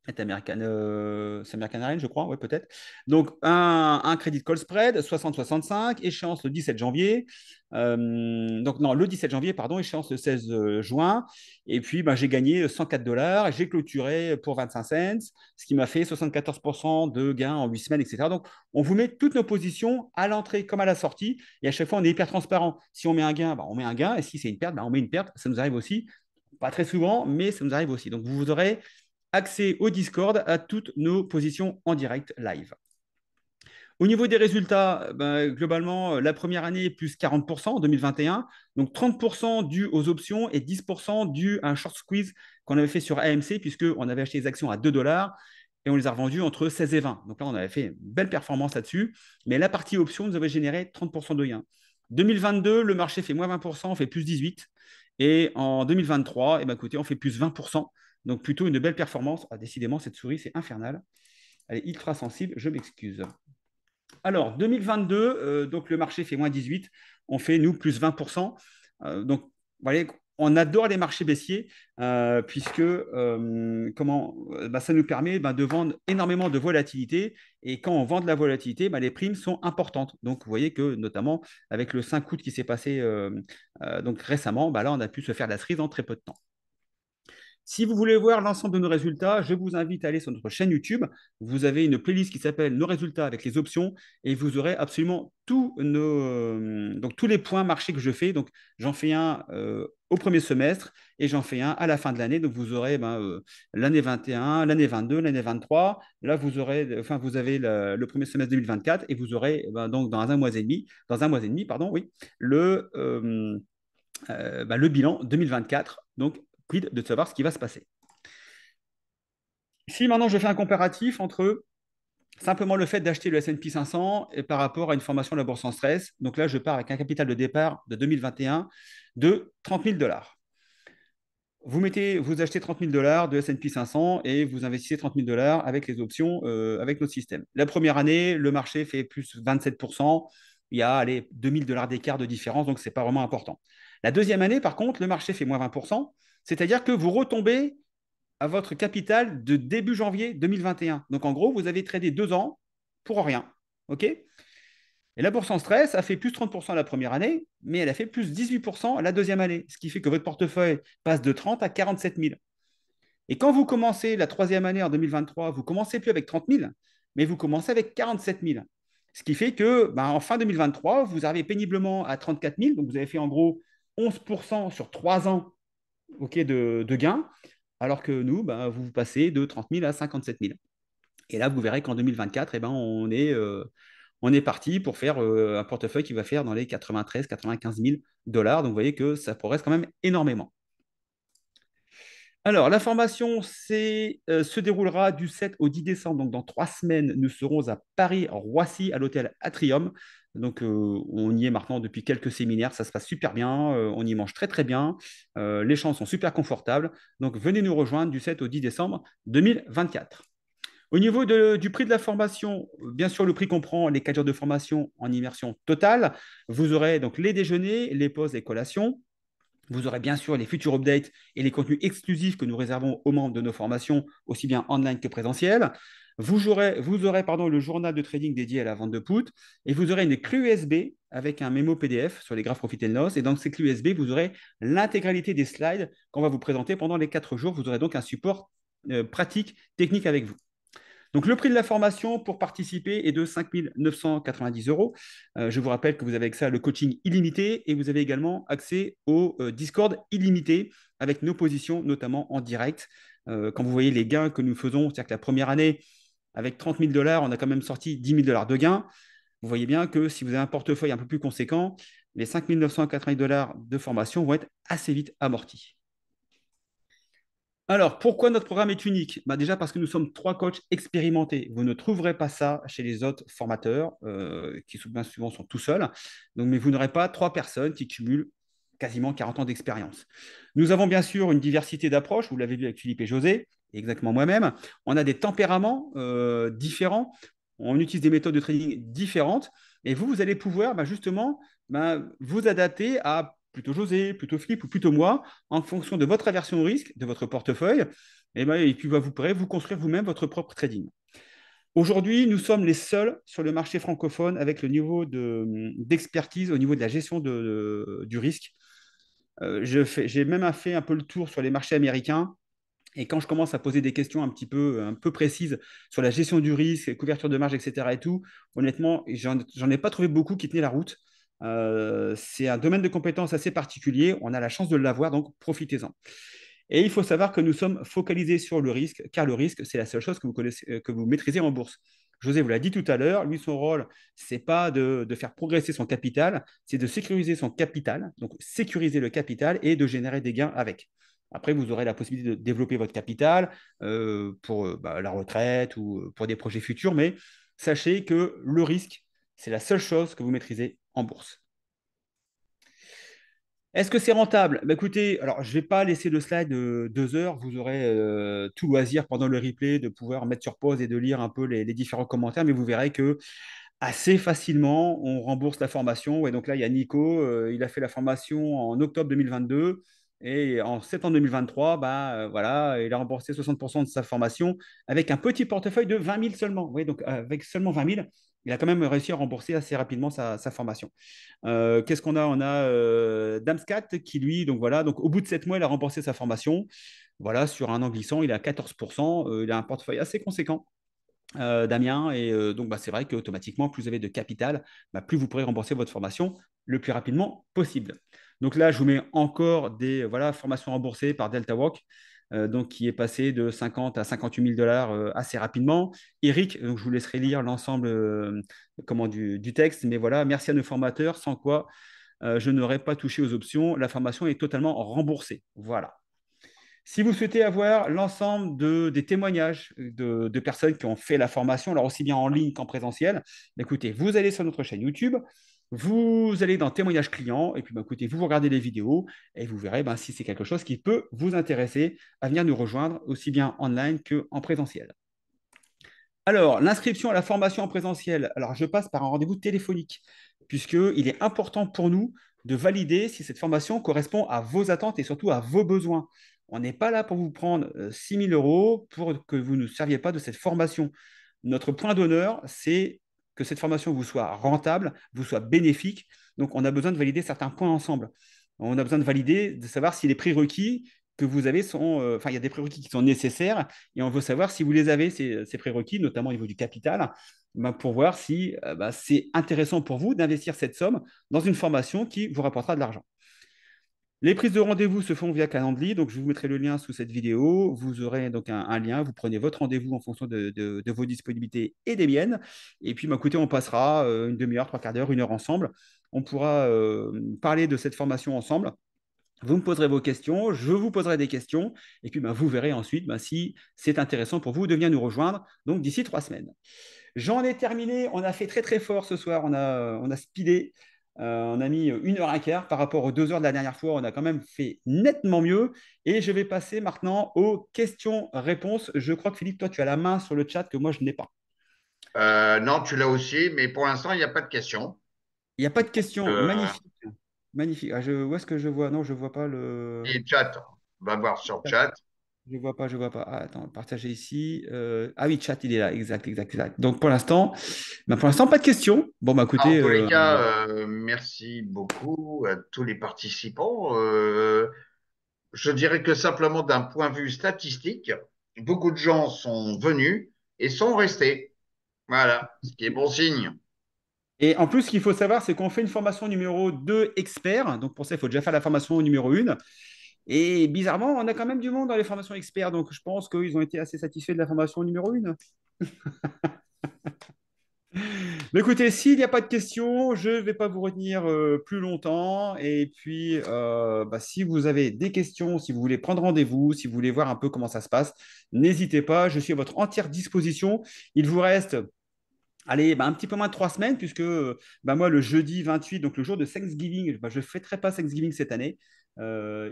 C'est American Airlines, je crois, ouais, peut-être. Donc, un crédit call spread, 60-65, échéance le 17 janvier. Donc, non, le 17 janvier, pardon, échéance le 16 juin. Et puis, j'ai gagné 104 $ et j'ai clôturé pour 25 cents, ce qui m'a fait 74% de gains en 8 semaines, etc. Donc, on vous met toutes nos positions à l'entrée comme à la sortie. Et à chaque fois, on est hyper transparent. Si on met un gain, on met un gain. Et si c'est une perte, on met une perte. Ça nous arrive aussi. Pas très souvent, mais ça nous arrive aussi. Donc, vous aurez accès au Discord à toutes nos positions en direct live. Au niveau des résultats, globalement, la première année, plus 40% en 2021, donc 30% dû aux options et 10% dû à un short squeeze qu'on avait fait sur AMC, puisqu'on avait acheté les actions à 2 $ et on les a revendues entre 16 et 20. Donc là, on avait fait une belle performance là-dessus. Mais la partie option nous avait généré 30% de gains. 2022, le marché fait moins 20%, on fait plus 18%. Et en 2023, écoutez, on fait plus 20%. Donc plutôt une belle performance. Ah, décidément, cette souris, c'est infernal. Elle est ultra sensible, je m'excuse. Alors, 2022, donc le marché fait moins 18, on fait, nous, plus 20%. Donc, vous voyez, on adore les marchés baissiers puisque ça nous permet de vendre énormément de volatilité. Et quand on vend de la volatilité, les primes sont importantes. Donc, vous voyez que, notamment, avec le 5 août qui s'est passé donc récemment, là, on a pu se faire la cerise en très peu de temps. Si vous voulez voir l'ensemble de nos résultats, je vous invite à aller sur notre chaîne YouTube. Vous avez une playlist qui s'appelle Nos résultats avec les options et vous aurez absolument tous les points marchés que je fais. Donc, j'en fais un au premier semestre et j'en fais un à la fin de l'année. Donc, vous aurez l'année 21, l'année 22, l'année 23. Là, vous avez le premier semestre 2024 et vous aurez donc dans un mois et demi, le bilan 2024. Donc, quid de savoir ce qui va se passer. Si maintenant je fais un comparatif entre simplement le fait d'acheter le S&P 500 et par rapport à une formation de la bourse en stress, donc là je pars avec un capital de départ de 2021 de 30 000 $. Vous achetez 30 000 $ de S&P 500 et vous investissez 30 000 $ avec les options, avec notre système. La première année, le marché fait plus 27%. Il y a 2 000 $ d'écart de différence, donc ce n'est pas vraiment important. La deuxième année, par contre, le marché fait moins 20%, c'est-à-dire que vous retombez à votre capital de début janvier 2021. Donc, en gros, vous avez tradé 2 ans pour rien. OK? Et la bourse en stress a fait plus 30% la première année, mais elle a fait plus 18% la deuxième année, ce qui fait que votre portefeuille passe de 30 à 47 000. Et quand vous commencez la troisième année en 2023, vous ne commencez plus avec 30 000, mais vous commencez avec 47 000. Ce qui fait que en fin 2023, vous arrivez péniblement à 34 000, donc vous avez fait en gros 11% sur 3 ans de gains, alors que nous, vous passez de 30 000 à 57 000. Et là, vous verrez qu'en 2024, on est parti pour faire un portefeuille qui va faire dans les 93 000 95 000 $. Donc, vous voyez que ça progresse quand même énormément. Alors, la formation se déroulera du 7 au 10 décembre. Donc, dans 3 semaines, nous serons à Paris-Roissy, à l'hôtel Atrium. Donc, on y est maintenant depuis quelques séminaires. Ça se passe super bien. On y mange très, très bien. Les chambres sont super confortables. Donc, venez nous rejoindre du 7 au 10 décembre 2024. Au niveau du prix de la formation, bien sûr, le prix comprend les 4 jours de formation en immersion totale. Vous aurez donc les déjeuners, les pauses, les collations. Vous aurez bien sûr les futurs updates et les contenus exclusifs que nous réservons aux membres de nos formations, aussi bien online que présentiel. Vous aurez le journal de trading dédié à la vente de put et vous aurez une clé USB avec un mémo PDF sur les graphes Profit and Loss. Et dans ces clés USB, vous aurez l'intégralité des slides qu'on va vous présenter pendant les 4 jours. Vous aurez donc un support pratique, technique avec vous. Donc, le prix de la formation pour participer est de 5 990 euros. Je vous rappelle que vous avez accès à le coaching illimité et vous avez également accès au Discord illimité avec nos positions, notamment en direct. Quand vous voyez les gains que nous faisons, c'est-à-dire que la première année, avec 30 000 dollars, on a quand même sorti 10 000 dollars de gains. Vous voyez bien que si vous avez un portefeuille un peu plus conséquent, les 5 990 dollars de formation vont être assez vite amortis. Alors, pourquoi notre programme est unique? Déjà parce que nous sommes 3 coachs expérimentés. Vous ne trouverez pas ça chez les autres formateurs qui bien souvent sont tout seuls. Donc, mais vous n'aurez pas 3 personnes qui cumulent quasiment 40 ans d'expérience. Nous avons bien sûr une diversité d'approches. Vous l'avez vu avec Philippe et José, et exactement moi-même. On a des tempéraments différents. On utilise des méthodes de trading différentes. Et vous allez pouvoir justement vous adapter à plutôt José, plutôt Philippe ou plutôt moi, en fonction de votre aversion au risque, de votre portefeuille, et puis vous pourrez vous construire vous-même votre propre trading. Aujourd'hui, nous sommes les seuls sur le marché francophone avec le niveau d'expertise au niveau de la gestion du risque. J'ai même fait un peu le tour sur les marchés américains. Et quand je commence à poser des questions un peu précises sur la gestion du risque, couverture de marge, etc. et tout, honnêtement, j'en ai pas trouvé beaucoup qui tenaient la route. C'est un domaine de compétences assez particulier. On a la chance de l'avoir, donc profitez-en. Et il faut savoir que nous sommes focalisés sur le risque, car le risque, c'est la seule chose que vous connaissez, que vous maîtrisez en bourse. José vous l'a dit tout à l'heure, lui, son rôle, c'est pas de faire progresser son capital, c'est de sécuriser son capital, donc sécuriser le capital et de générer des gains avec. Après, vous aurez la possibilité de développer votre capital pour la retraite ou pour des projets futurs, mais sachez que le risque, c'est la seule chose que vous maîtrisez en bourse. Est-ce que c'est rentable? Écoutez, alors je ne vais pas laisser le slide de 2 heures. Vous aurez tout loisir pendant le replay de pouvoir mettre sur pause et de lire un peu les différents commentaires, mais vous verrez que assez facilement, on rembourse la formation. Et donc là, il y a Nico, il a fait la formation en octobre 2022 et en septembre 2023, voilà, il a remboursé 60% de sa formation avec un petit portefeuille de 20 000 seulement. Vous voyez, donc avec seulement 20 000, il a quand même réussi à rembourser assez rapidement sa formation. Qu'est-ce qu'on a? On a Damscat qui, lui, donc voilà, donc au bout de 7 mois, il a remboursé sa formation. Voilà, sur un an glissant, il est à 14%. Il a un portefeuille assez conséquent. Damien, et donc c'est vrai qu'automatiquement, plus vous avez de capital, plus vous pourrez rembourser votre formation le plus rapidement possible. Donc là, je vous mets encore des formations remboursées par Delta Walk, donc qui est passé de 50 à 58 000 dollars assez rapidement. Eric, donc je vous laisserai lire l'ensemble du texte, mais voilà, merci à nos formateurs, sans quoi je n'aurais pas touché aux options. La formation est totalement remboursée. Voilà. Si vous souhaitez avoir l'ensemble des témoignages de personnes qui ont fait la formation, alors aussi bien en ligne qu'en présentiel, écoutez, vous allez sur notre chaîne YouTube, vous allez dans témoignages clients, et puis écoutez, vous regardez les vidéos, et vous verrez si c'est quelque chose qui peut vous intéresser à venir nous rejoindre, aussi bien online qu'en présentiel. Alors, l'inscription à la formation en présentiel, alors je passe par un rendez-vous téléphonique, puisqu'il est important pour nous de valider si cette formation correspond à vos attentes et surtout à vos besoins. On n'est pas là pour vous prendre 6 000 euros pour que vous ne serviez pas de cette formation. Notre point d'honneur, c'est que cette formation vous soit rentable, vous soit bénéfique. Donc, on a besoin de valider certains points ensemble. On a besoin de valider, de savoir si les prérequis que vous avez sont... il y a des prérequis qui sont nécessaires et on veut savoir si vous les avez, ces prérequis, notamment au niveau du capital, pour voir si c'est intéressant pour vous d'investir cette somme dans une formation qui vous rapportera de l'argent. Les prises de rendez-vous se font via Calendly, donc je vous mettrai le lien sous cette vidéo. Vous aurez donc un lien, vous prenez votre rendez-vous en fonction de vos disponibilités et des miennes. Et puis, écoutez, on passera une demi-heure, 3 quarts d'heure, 1 heure ensemble. On pourra parler de cette formation ensemble. Vous me poserez vos questions, je vous poserai des questions, et puis vous verrez ensuite si c'est intéressant pour vous de venir nous rejoindre, donc d'ici 3 semaines. J'en ai terminé, on a fait très très fort ce soir, on a speedé, on a mis 1 h 15 par rapport aux 2 heures de la dernière fois, on a quand même fait nettement mieux, et je vais passer maintenant aux questions-réponses. Je crois que Philippe, toi tu as la main sur le chat que moi je n'ai pas. Non, tu l'as aussi, mais pour l'instant, il n'y a pas de questions. Il n'y a pas de questions, Euh, magnifique, magnifique. Ah, où est-ce que je vois? Non, je ne vois pas le... et chat, va voir sur chat. Je vois pas, je vois pas. Ah, attends, partager ici. Ah oui, chat, il est là. Exact, exact, exact. Donc pour l'instant, pas de questions. Bon, En écoutez, tous les cas, merci beaucoup à tous les participants. Je dirais que simplement d'un point de vue statistique, beaucoup de gens sont venus et sont restés. Voilà, ce qui est bon signe. et en plus, ce qu'il faut savoir, c'est qu'on fait une formation numéro 2 expert. Donc pour ça, il faut déjà faire la formation numéro 1. Et bizarrement, on a quand même du monde dans les formations experts. Donc je pense qu'ils ont été assez satisfaits de la formation numéro 1. Mais écoutez, s'il n'y a pas de questions, je ne vais pas vous retenir plus longtemps. Et puis, si vous avez des questions, si vous voulez prendre rendez-vous, si vous voulez voir un peu comment ça se passe, n'hésitez pas. Je suis à votre entière disposition. Il vous reste, allez, un petit peu moins de 3 semaines, puisque moi, le jeudi 28, donc le jour de Thanksgiving, je ne fêterai pas Thanksgiving cette année,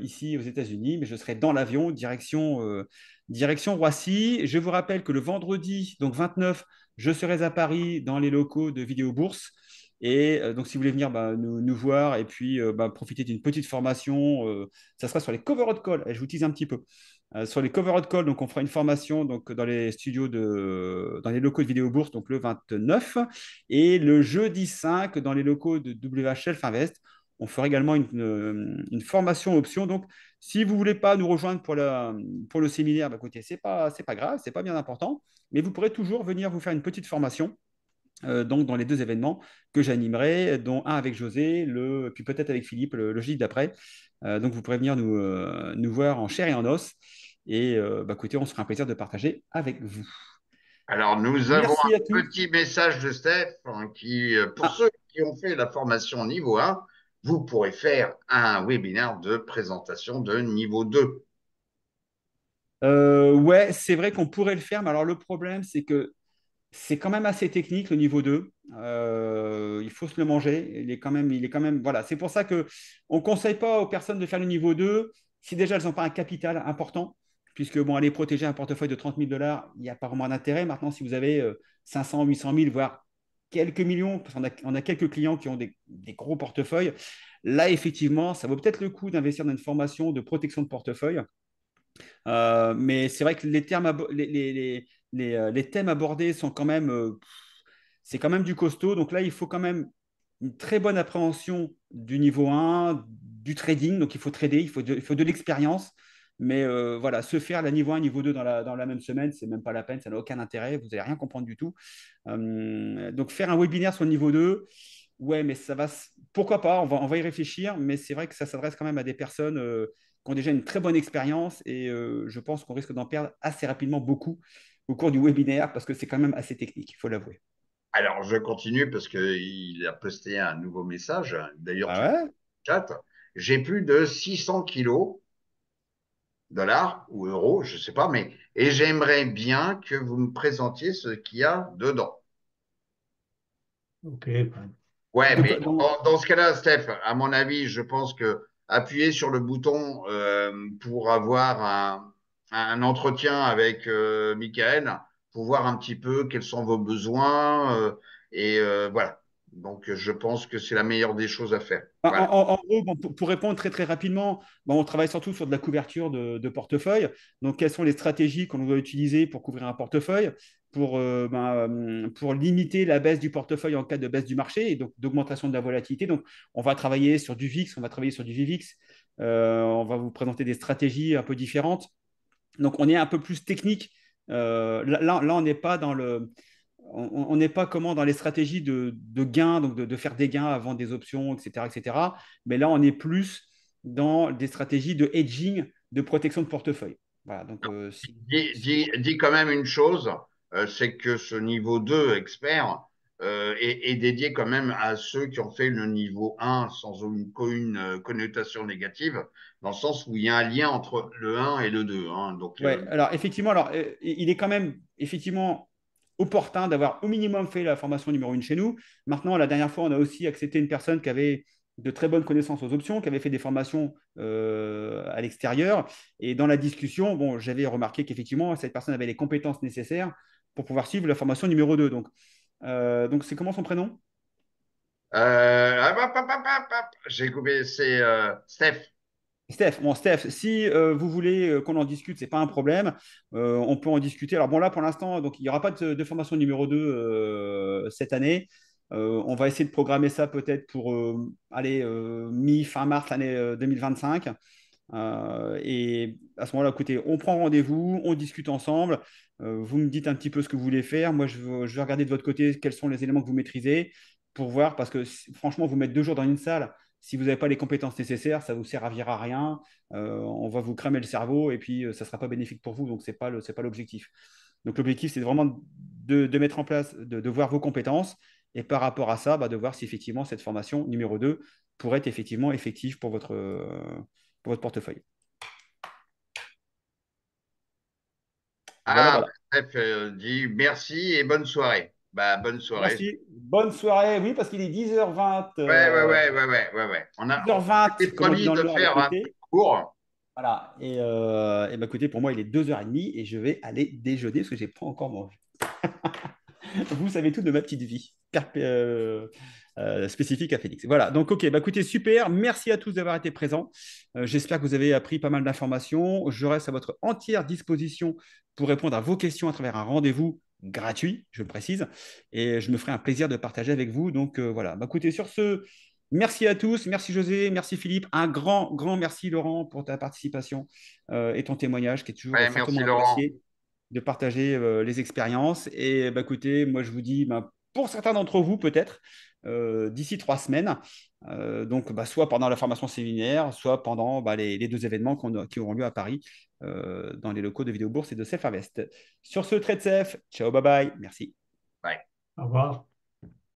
ici aux États-Unis, mais je serai dans l'avion, direction Roissy. Je vous rappelle que le vendredi, donc 29, je serai à Paris dans les locaux de Vidéo Bourse. Et donc, si vous voulez venir nous voir et puis profiter d'une petite formation, ça sera sur les cover de call. Et je vous tease un petit peu. Sur les cover de call, donc on fera une formation donc, dans les dans les locaux de Vidéo Bourse, donc le 29, et le jeudi 5 dans les locaux de WHL Finvest. On fera également une formation option. Donc, si vous ne voulez pas nous rejoindre pour le séminaire, écoutez, c'est pas grave, c'est pas bien important, mais vous pourrez toujours venir vous faire une petite formation donc dans les 2 événements que j'animerai, dont un avec José, puis peut-être avec Philippe le jeudi d'après. Donc vous pourrez venir nous voir en chair et en os. Et écoutez, on se fera un plaisir de partager avec vous. Alors, nous avons Merci à un tous. petit message de Steph qui, pour Ah, ceux qui ont fait la formation niveau 1, vous pourrez faire un webinaire de présentation de niveau 2. ouais, c'est vrai qu'on pourrait le faire, mais alors le problème, c'est que c'est quand même assez technique le niveau 2. Il faut se le manger. Il est quand même, voilà. C'est pour ça que on conseille pas aux personnes de faire le niveau 2 si déjà elles n'ont pas un capital important, puisque bon, aller protéger un portefeuille de 30 000 $, il n'y a pas vraiment d'intérêt. Maintenant, si vous avez 500, 800 000, voire quelques millions, parce qu'on a quelques clients qui ont des gros portefeuilles, là, effectivement, ça vaut peut-être le coup d'investir dans une formation de protection de portefeuille. Mais c'est vrai que les thèmes abordés sont quand même, c'est quand même du costaud. Donc là, il faut quand même une très bonne appréhension du niveau 1, du trading. Donc il faut trader, il faut de l'expérience. Mais voilà, se faire la niveau 1, niveau 2 dans la même semaine, c'est même pas la peine, ça n'a aucun intérêt, vous n'allez rien comprendre du tout. Donc faire un webinaire sur le niveau 2, ouais, mais ça va. Pourquoi pas, on va y réfléchir, mais c'est vrai que ça s'adresse quand même à des personnes qui ont déjà une très bonne expérience et je pense qu'on risque d'en perdre assez rapidement beaucoup au cours du webinaire parce que c'est quand même assez technique, il faut l'avouer. Alors, je continue parce qu'il a posté un nouveau message. D'ailleurs, Ah tu le ouais? chat. J'ai plus de 600 kilos, dollars ou euros, je sais pas, mais et j'aimerais bien que vous me présentiez ce qu'il y a dedans. Ok. Ouais, mais Donc, dans ce cas-là, Steph, à mon avis, je pense que appuyer sur le bouton pour avoir un entretien avec Michael, pour voir un petit peu quels sont vos besoins, voilà. Donc, je pense que c'est la meilleure des choses à faire. En, Voilà. en- en gros, bon, pour répondre très très rapidement, bon, on travaille surtout sur de la couverture de portefeuille. Donc, quelles sont les stratégies qu'on doit utiliser pour couvrir un portefeuille, pour limiter la baisse du portefeuille en cas de baisse du marché et donc d'augmentation de la volatilité. Donc, on va travailler sur du VIX, on va travailler sur du VIVIX. On va vous présenter des stratégies un peu différentes. Donc, on est un peu plus technique. Là, on n'est pas dans le, on n'est pas comment dans les stratégies de gains, donc de faire des gains avant des options, etc., etc. Mais là, on est plus dans des stratégies de hedging, de protection de portefeuille. Voilà, donc Dis quand même une chose, c'est que ce niveau 2 expert, et dédié quand même à ceux qui ont fait le niveau 1 sans aucune connotation négative, dans le sens où il y a un lien entre le 1 et le 2. Hein. Donc, Ouais, alors effectivement, il est quand même effectivement opportun d'avoir au minimum fait la formation numéro 1 chez nous. Maintenant, la dernière fois, on a aussi accepté une personne qui avait de très bonnes connaissances aux options, qui avait fait des formations à l'extérieur. Et dans la discussion, bon, j'avais remarqué qu'effectivement, cette personne avait les compétences nécessaires pour pouvoir suivre la formation numéro 2. Donc c'est comment son prénom? j'ai coupé, c'est Steph. Steph, bon, Steph, si vous voulez qu'on en discute, c'est pas un problème. On peut en discuter. Alors bon, là, pour l'instant, donc il n'y aura pas de formation numéro 2 cette année. On va essayer de programmer ça peut-être pour aller mi-fin mars l'année 2025. Et à ce moment-là, écoutez, on prend rendez-vous, on discute ensemble. Vous me dites un petit peu ce que vous voulez faire. Moi, je vais regarder de votre côté quels sont les éléments que vous maîtrisez pour voir, parce que franchement, vous mettre 2 jours dans une salle, si vous n'avez pas les compétences nécessaires, ça ne vous servira à rien. On va vous cramer le cerveau et puis ça ne sera pas bénéfique pour vous. Donc, c'est pas l'objectif. Donc, l'objectif, c'est vraiment de mettre en place, de voir vos compétences et par rapport à ça, bah, de voir si effectivement cette formation numéro 2 pourrait être effectivement effective pour votre portefeuille. Voilà, Ah, voilà. Steph dit merci et bonne soirée. Bah, bonne soirée. Merci. Bonne soirée. Oui, parce qu'il est 10h20, On 10h20, s'était comme on dit promis dans le de Nord, à faire un côté. cours. Voilà. Et bah, écoutez, pour moi, il est 2h30 et je vais aller déjeuner parce que je n'ai pas encore mangé. Vous savez tout de ma petite vie spécifique à Félix. Voilà, donc ok, bah écoutez, super. Merci à tous d'avoir été présents. J'espère que vous avez appris pas mal d'informations. Je reste à votre entière disposition pour répondre à vos questions à travers un rendez-vous gratuit, je le précise. Et je me ferai un plaisir de partager avec vous. Donc voilà, bah écoutez, sur ce, merci à tous. Merci José, merci Philippe. Un grand, grand merci Laurent pour ta participation et ton témoignage qui est toujours Ouais, fortement merci Laurent. apprécié de partager les expériences. Et bah, écoutez, moi je vous dis, bah, pour certains d'entre vous peut-être, d'ici 3 semaines, donc bah, soit pendant la formation séminaire, soit pendant bah, les 2 événements qui auront lieu à Paris, dans les locaux de Vidéo Bourse et de Self Invest. Sur ce, trade safe, ciao, bye bye, merci. Bye. Au revoir.